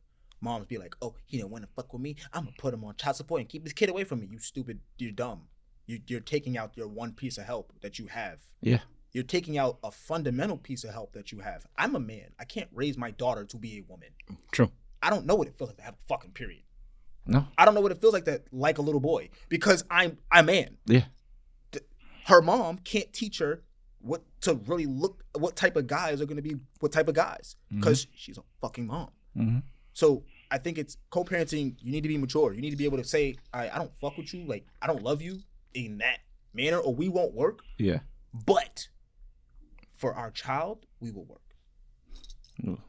Moms be like, oh, he didn't wanna fuck with me. I'm gonna put him on child support and keep this kid away from me. You stupid, you're dumb. You're taking out your one piece of help that you have. Yeah. You're taking out a fundamental piece of help that you have. I'm a man. I can't raise my daughter to be a woman. True. I don't know what it feels like to have a fucking period. No. I don't know what it feels like to like a little boy because I'm a man. Yeah. Her mom can't teach her what to really look, what type of guys are going to be, what type of guys, because she's a fucking mom. Mm-hmm. So I think it's co-parenting. You need to be mature. You need to be able to say, I don't fuck with you. Like, I don't love you in that manner or we won't work. Yeah. But for our child, we will work.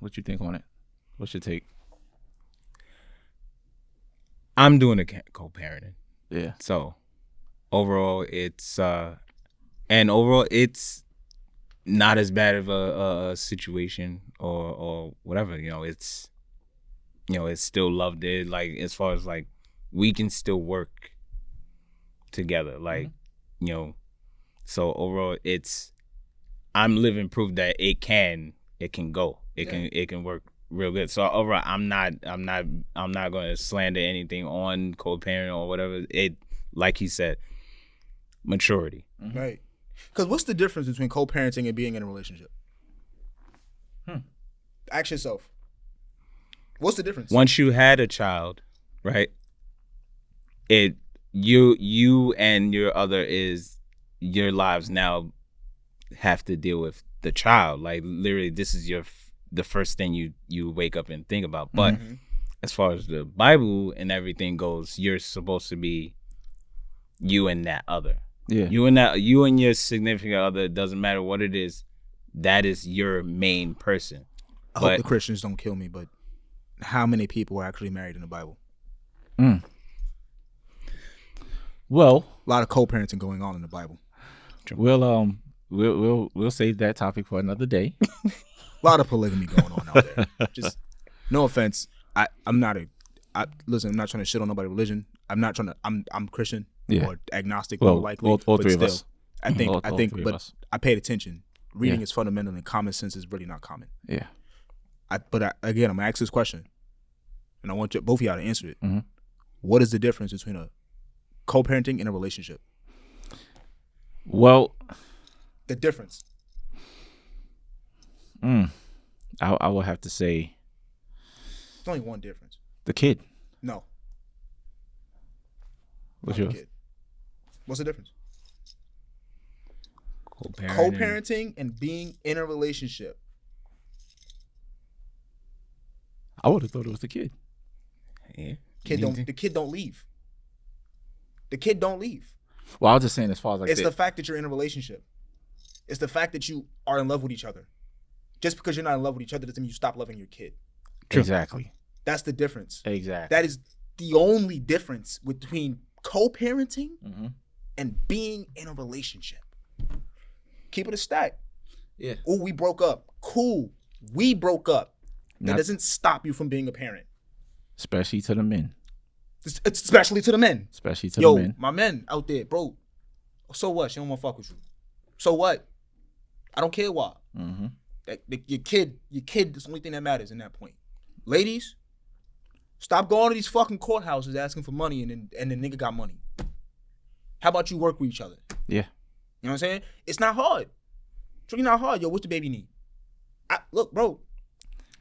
What you think on it? What's your take? I'm doing a co-parenting. Yeah. So overall, it's not as bad of a situation or whatever. You know, it's still loved it. Like as far as like we can still work together. Like you know, so overall, I'm living proof that it can go. It can work real good. So overall, I'm not going to slander anything on co-parenting or whatever. It, like he said, maturity. Right. Because what's the difference between co-parenting and being in a relationship? Ask yourself. What's the difference? Once you had a child, right? You and your other your lives now have to deal with the child. Like literally, this is the first thing you wake up and think about. But as far as the Bible and everything goes, you're supposed to be you and that other. Yeah. You and your significant other, doesn't matter what it is, that is your main person. I hope the Christians don't kill me, but how many people are actually married in the Bible? Well, A lot of co-parenting going on in the Bible. we'll save that topic for another day. A lot of polygamy going on out there. Just no offense. I'm not trying to shit on nobody's religion. I'm Christian or agnostic, more likely. All three of us. I think, all three of but us. I paid attention. Reading is fundamental, and common sense is really not common. Yeah. Again, I'm gonna ask this question, and I want both of y'all to answer it. Mm-hmm. What is the difference between a co-parenting and a relationship? Well, The difference. I would have to say There's only one difference. the kid. No. What's not the yours? kid. What's the difference? Co-parenting. Co-parenting and being in a relationship. I would have thought it was the kid. Yeah. The kid don't leave. The kid don't leave. Well, I was just saying as far as like It's the fact that you're in a relationship. It's the fact that you are in love with each other. Just because you're not in love with each other doesn't mean you stop loving your kid. Exactly. That's the difference. Exactly. That is the only difference between co-parenting and being in a relationship. Keep it a stack. Yeah. Oh, we broke up. Cool. We broke up. That Not- doesn't stop you from being a parent. Especially to the men. It's especially to the men. Especially to Yo, the men. my men out there, bro. So what? She don't want to fuck with you. So what? I don't care why. Mm-hmm. Your kid is the only thing that matters in that point. Ladies, stop going to these fucking courthouses asking for money and the nigga got money. How about you work with each other? Yeah. You know what I'm saying? It's not hard. It's really not hard. Yo, what's the baby need? Look, bro,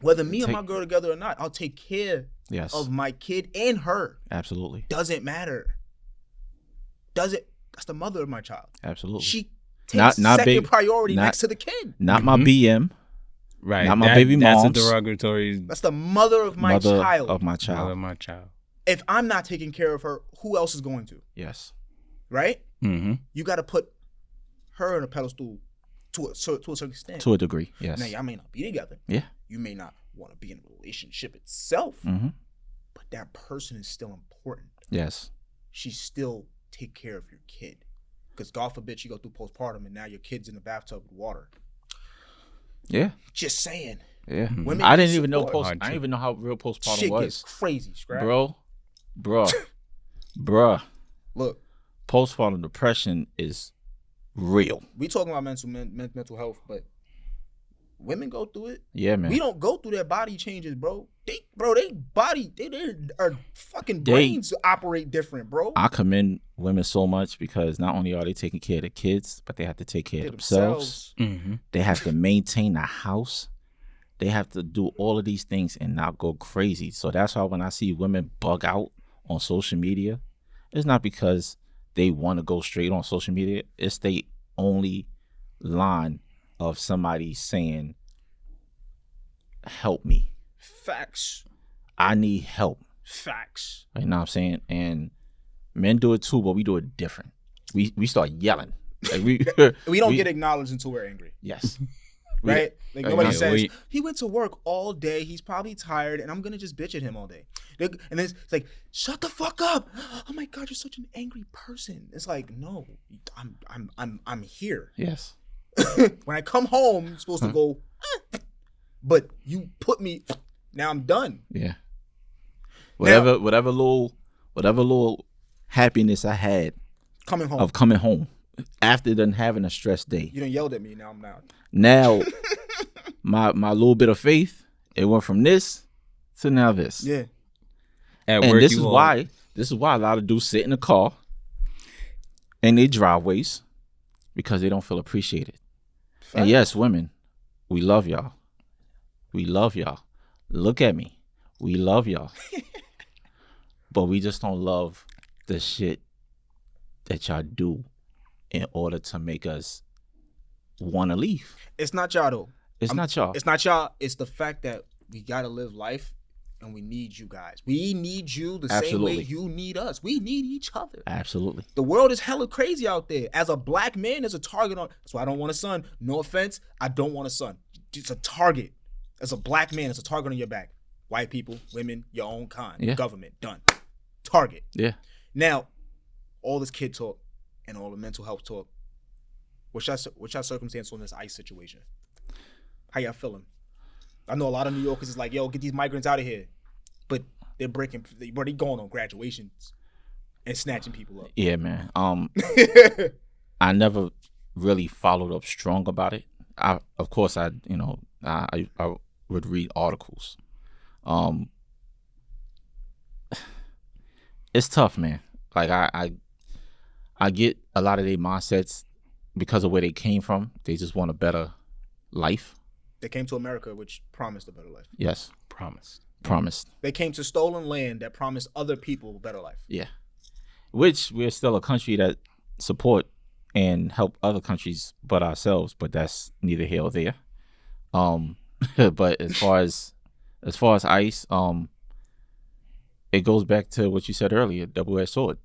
whether me and my girl together or not, I'll take care of my kid and her. Absolutely. Doesn't matter. That's the mother of my child. Absolutely. She takes second priority next to the kid. Not my BM. Right. Not my baby mom. That's a derogatory. That's the mother of my child. Mother of my child. If I'm not taking care of her, who else is going to? Yes. Right? Mm-hmm. You got to put her in a pedestal to a certain extent. To a degree, yes. Now, y'all may not be together. Yeah. You may not want to be in a relationship itself. Mm-hmm. But that person is still important. Yes. She still take care of your kid. Because God forbid you go through postpartum and now your kid's in the bathtub with water. Yeah. Just saying. Yeah. Women I didn't even know support. I didn't even know how real postpartum Shit was. gets crazy, Scrap. Bruh. Look. Postpartum depression is real. We talking about mental health, but women go through it. Yeah, man. We don't go through their body changes, bro. They fucking brains operate different, bro. I commend women so much because not only are they taking care of the kids, but they have to take care of themselves. Mm-hmm. They have to maintain the house. They have to do all of these things and not go crazy. So that's why when I see women bug out on social media, it's not because they want to go straight on social media. It's the only line of somebody saying, help me. Facts. I need help. Facts. You know what I'm saying? And men do it too, but we do it different. We start yelling. Like we don't get acknowledged until we're angry. Yes. Right? Like nobody says, he went to work all day, he's probably tired, and I'm gonna just bitch at him all day. And then it's like, shut the fuck up. Oh my God, you're such an angry person. It's like, no, I'm here. Yes. When I come home, I'm supposed to go, but you put me, now I'm done. Yeah. Whatever little happiness I had coming home after then having a stress day. You done yelled at me, now I'm not. Now my little bit of faith, it went from this to now this. Yeah. At and work, this is why a lot of dudes sit in the car in their driveways because they don't feel appreciated. Fact. And yes, women, we love y'all. We love y'all. Look at me. We love y'all. But we just don't love the shit that y'all do in order to make us want to leave. It's not y'all though. It's not y'all. It's not y'all. It's the fact that we got to live life and we need you guys. We need you the same way you need us. We need each other. Absolutely. The world is hella crazy out there. As a black man, there's a target on. That's why I don't want a son. No offense. I don't want a son. It's a target. As a black man, it's a target on your back. White people, women, your own kind, government, done. Target. Yeah. Now, all this kid talk and all the mental health talk. What's your circumstance on this ICE situation? How y'all feeling? I know a lot of New Yorkers is like, yo, get these migrants out of here. But they're they going on graduations and snatching people up. Yeah, man. I never really followed up strong about it. I would read articles. It's tough, man. Like I get a lot of their mindsets because of where they came from. They just want a better life. They came to America, which promised a better life. Yes. Promised. They came to stolen land that promised other people a better life. Yeah. Which we're still a country that support and help other countries but ourselves, but that's neither here or there. But as far as ICE, it goes back to what you said earlier, double-edged sword.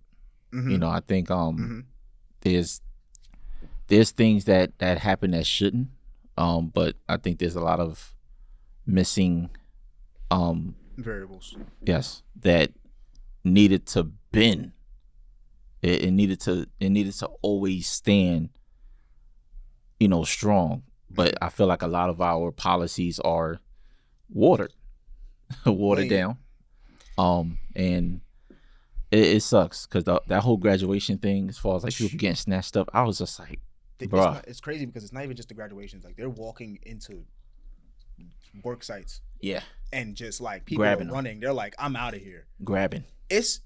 Mm-hmm. You know, I think there's things that happen that shouldn't, but I think there's a lot of missing variables. Yes, that needed to bend. It needed to always stand, strong. But I feel like a lot of our policies are watered down. And it sucks because that whole graduation thing, as far as like people getting snatched up, I was just like, Bruh. It's crazy because it's not even just the graduations. Like they're walking into work sites Yeah, and just like people Grabbing are 'em. running. They're like, I'm out of here. grabbing. It's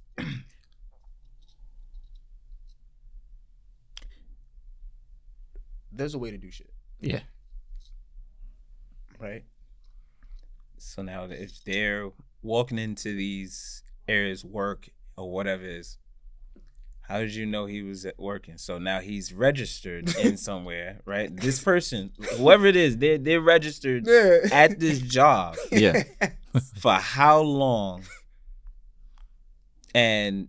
there's a way to do shit, Yeah, right? So now if they're walking into these areas, work or whatever it is, how did you know he was working? So now he's registered in somewhere, right? This person, whoever it is, they're registered at this job yeah. for how long? And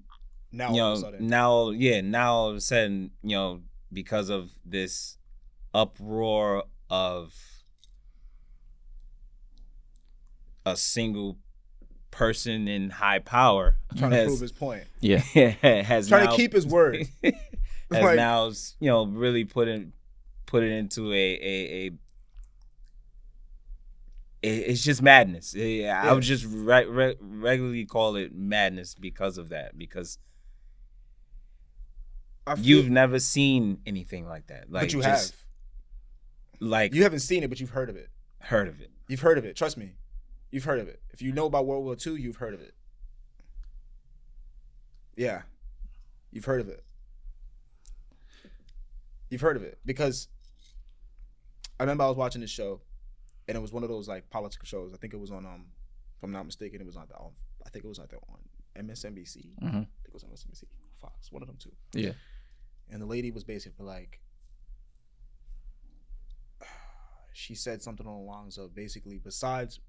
Now you all of a know, sudden, now all of a sudden, because of this uproar of a single person in high power trying to prove his point, Yeah. has trying now, to keep his word. has Like- now really put it into it's just madness. I would just regularly call it madness because of that, because I feel- you've never seen anything like that. Like, but you just, have. like, You haven't seen it, but you've heard of it. heard of it. You've heard of it. Trust me. You've heard of it. If you know about World War II, you've heard of it. Yeah. You've heard of it. You've heard of it. Because I remember I was watching this show, and it was one of those like political shows. I think it was on if I'm not mistaken, it was on I think it was on MSNBC. Mhm. I think it was on MSNBC. Fox, one of them two. Yeah. And the lady was basically like, she said something along the lines of basically, besides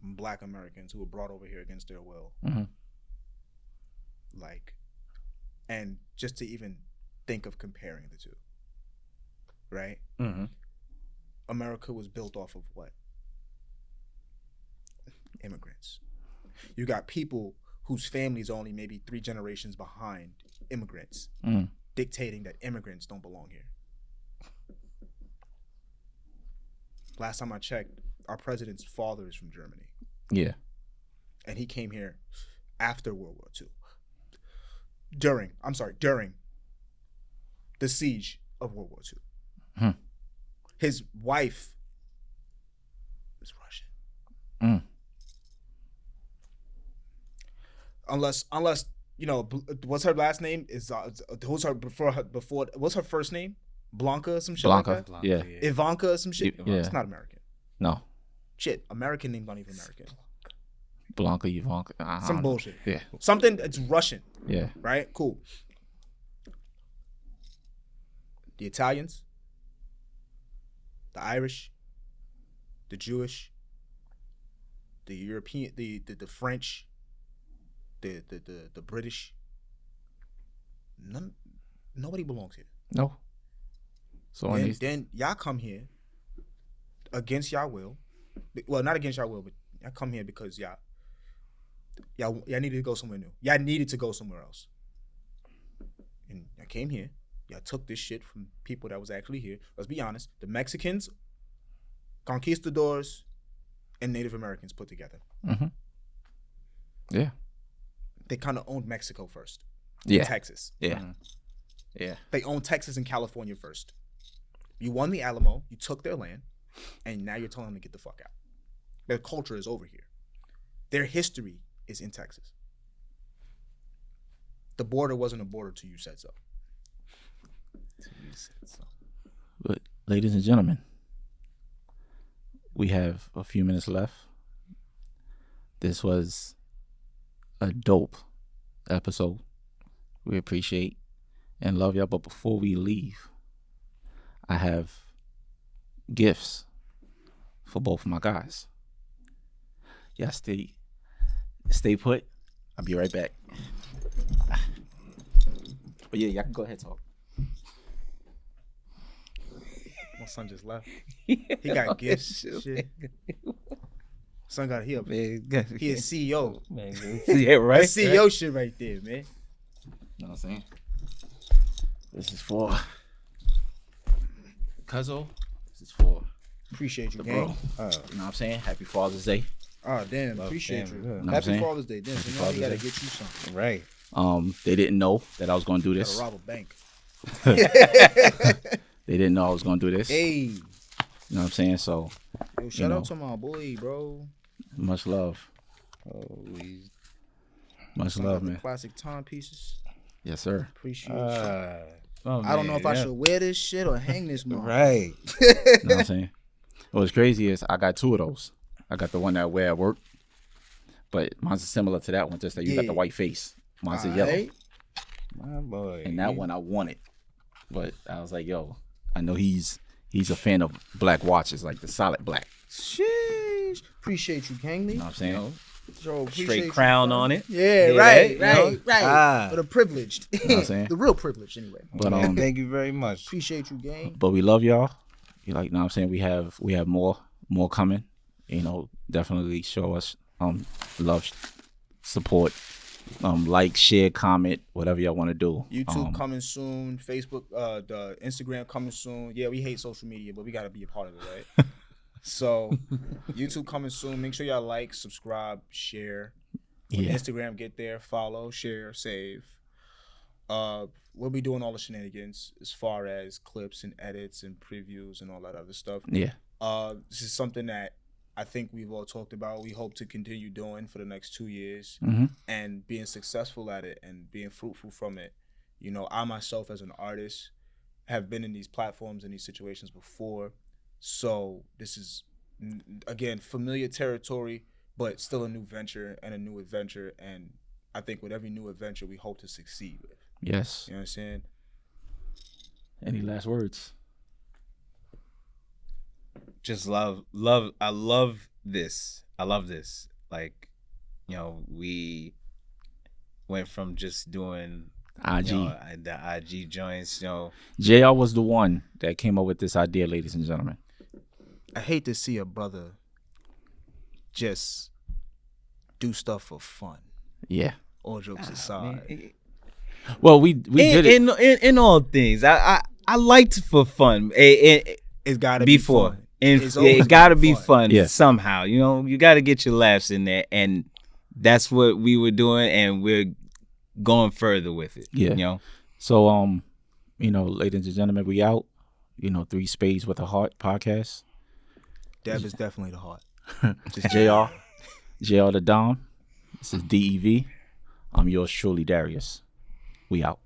Black Americans who were brought over here against their will, Mhm. like, and just to even think of comparing the two, right? Mm-hmm. America was built off of what? Immigrants. You got people whose families are only maybe 3 generations behind immigrants, Mm. dictating that immigrants don't belong here. Last time I checked, our president's father is from Germany, Yeah. and he came here after World War II. During the siege of World War II. Hmm. His wife is Russian. Mm. Unless what's her last name? What's her first name? Blanca or some shit Blanca. like that? Yeah. Ivanka or some shit. Yeah. It's not American. No. Shit, American names aren't even American. Blanca, Ivanka. Some bullshit. Yeah. Something that's Russian, Yeah. right? Cool. The Italians, the Irish, the Jewish, the European, the French, the British. Nobody belongs here. No. So when these, Then y'all come here against y'all will. Well, not against y'all will, but y'all come here because y'all needed to go somewhere new. Y'all needed to go somewhere else. And y'all came here. Y'all took this shit from people that was actually here. Let's be honest. The Mexicans, conquistadors, and Native Americans put together. mm-hmm. Yeah. They kind of owned Mexico first. Yeah. Texas. Yeah. Mhm. Yeah. They owned Texas and California first. You won the Alamo. You took their land. And now you're telling them to get the fuck out. Their culture is over here. Their history is in Texas. The border wasn't a border till you said so. But ladies and gentlemen, we have a few minutes left. This was a dope episode. We appreciate and love y'all. But before we leave, I have gifts for both of my guys. Y'all stay put. I'll be right back. But yeah, y'all can go ahead and talk. My son just left. He got gifts. Shit. Son got he a CEO. Man, yeah, right. That's CEO shit right there, man. You know what I'm saying? This is for Cuzzo. This is for Appreciate you, the gang. bro. You know what I'm saying? Happy Father's Day. Oh damn, Love appreciate family. you. Know what I'm Happy saying? Father's Day. Damn, so now we Father's gotta Day. get you something. Right. They didn't know that I was gonna do Gotta this. rob a bank. They didn't know I was gonna do this. Hey, You know what I'm saying? So yo, shout out to my boy, bro. much love. Much Some love, of the man. classic timepieces. Yes, sir. Appreciate you. I I don't know if I should wear this shit or hang this motherfucker. Right. You know what I'm saying? What's crazy is I got two of those. I got the one that I wear at work, but mine's similar to that one, just that you got the white face. Mine's is yellow. Alright. My boy. And that one I wanted. But I was like, yo, I know he's a fan of black watches, like the solid black. Sheesh. Appreciate you, Kangley. You know what I'm saying? You know, Yo, appreciate straight you, crown bro. on it. Yeah, Yeah, right, you know? right. But the privileged. know what I'm saying? The real privileged, anyway. But Thank you very much. Appreciate you, gang. but we love y'all. You like, you know what I'm saying? We have more coming. You know, definitely show us love, support, like, share, comment, whatever y'all want to do. YouTube coming soon. Facebook, the Instagram coming soon. Yeah, we hate social media, but we gotta be a part of it, right? So, YouTube coming soon. Make sure y'all like, subscribe, share. When Yeah. Instagram get there, follow, share, save. We'll be doing all the shenanigans as far as clips and edits and previews and all that other stuff. Yeah. This is something that I think we've all talked about. We hope to continue doing for the next 2 years and being successful at it and being fruitful from it. You know, I myself as an artist have been in these platforms and these situations before. So this is, again, familiar territory, but still a new venture and a new adventure. And I think with every new adventure, we hope to succeed with. Yes. You know what I'm saying? Any last words? Just love. I love this. Like, you know, we went from just doing IG. you know, the IG joints, you know. JR was the one that came up with this idea, ladies and gentlemen. I hate to see a brother just do stuff for fun. Yeah. All jokes aside. Man, Well, we did it. in all things. I liked for fun. It's gotta be Before. fun. And It's always it gotta been be fun. fun Yeah. somehow. You know, you gotta get your laughs in there, and that's what we were doing, and we're going further with it. Yeah. You know. So, you know, ladies and gentlemen, we out. You know, 3 Spades with a Heart podcast. Dev is definitely the heart. This is JR the Dom. This is DEV. I'm yours truly, Darius. We out.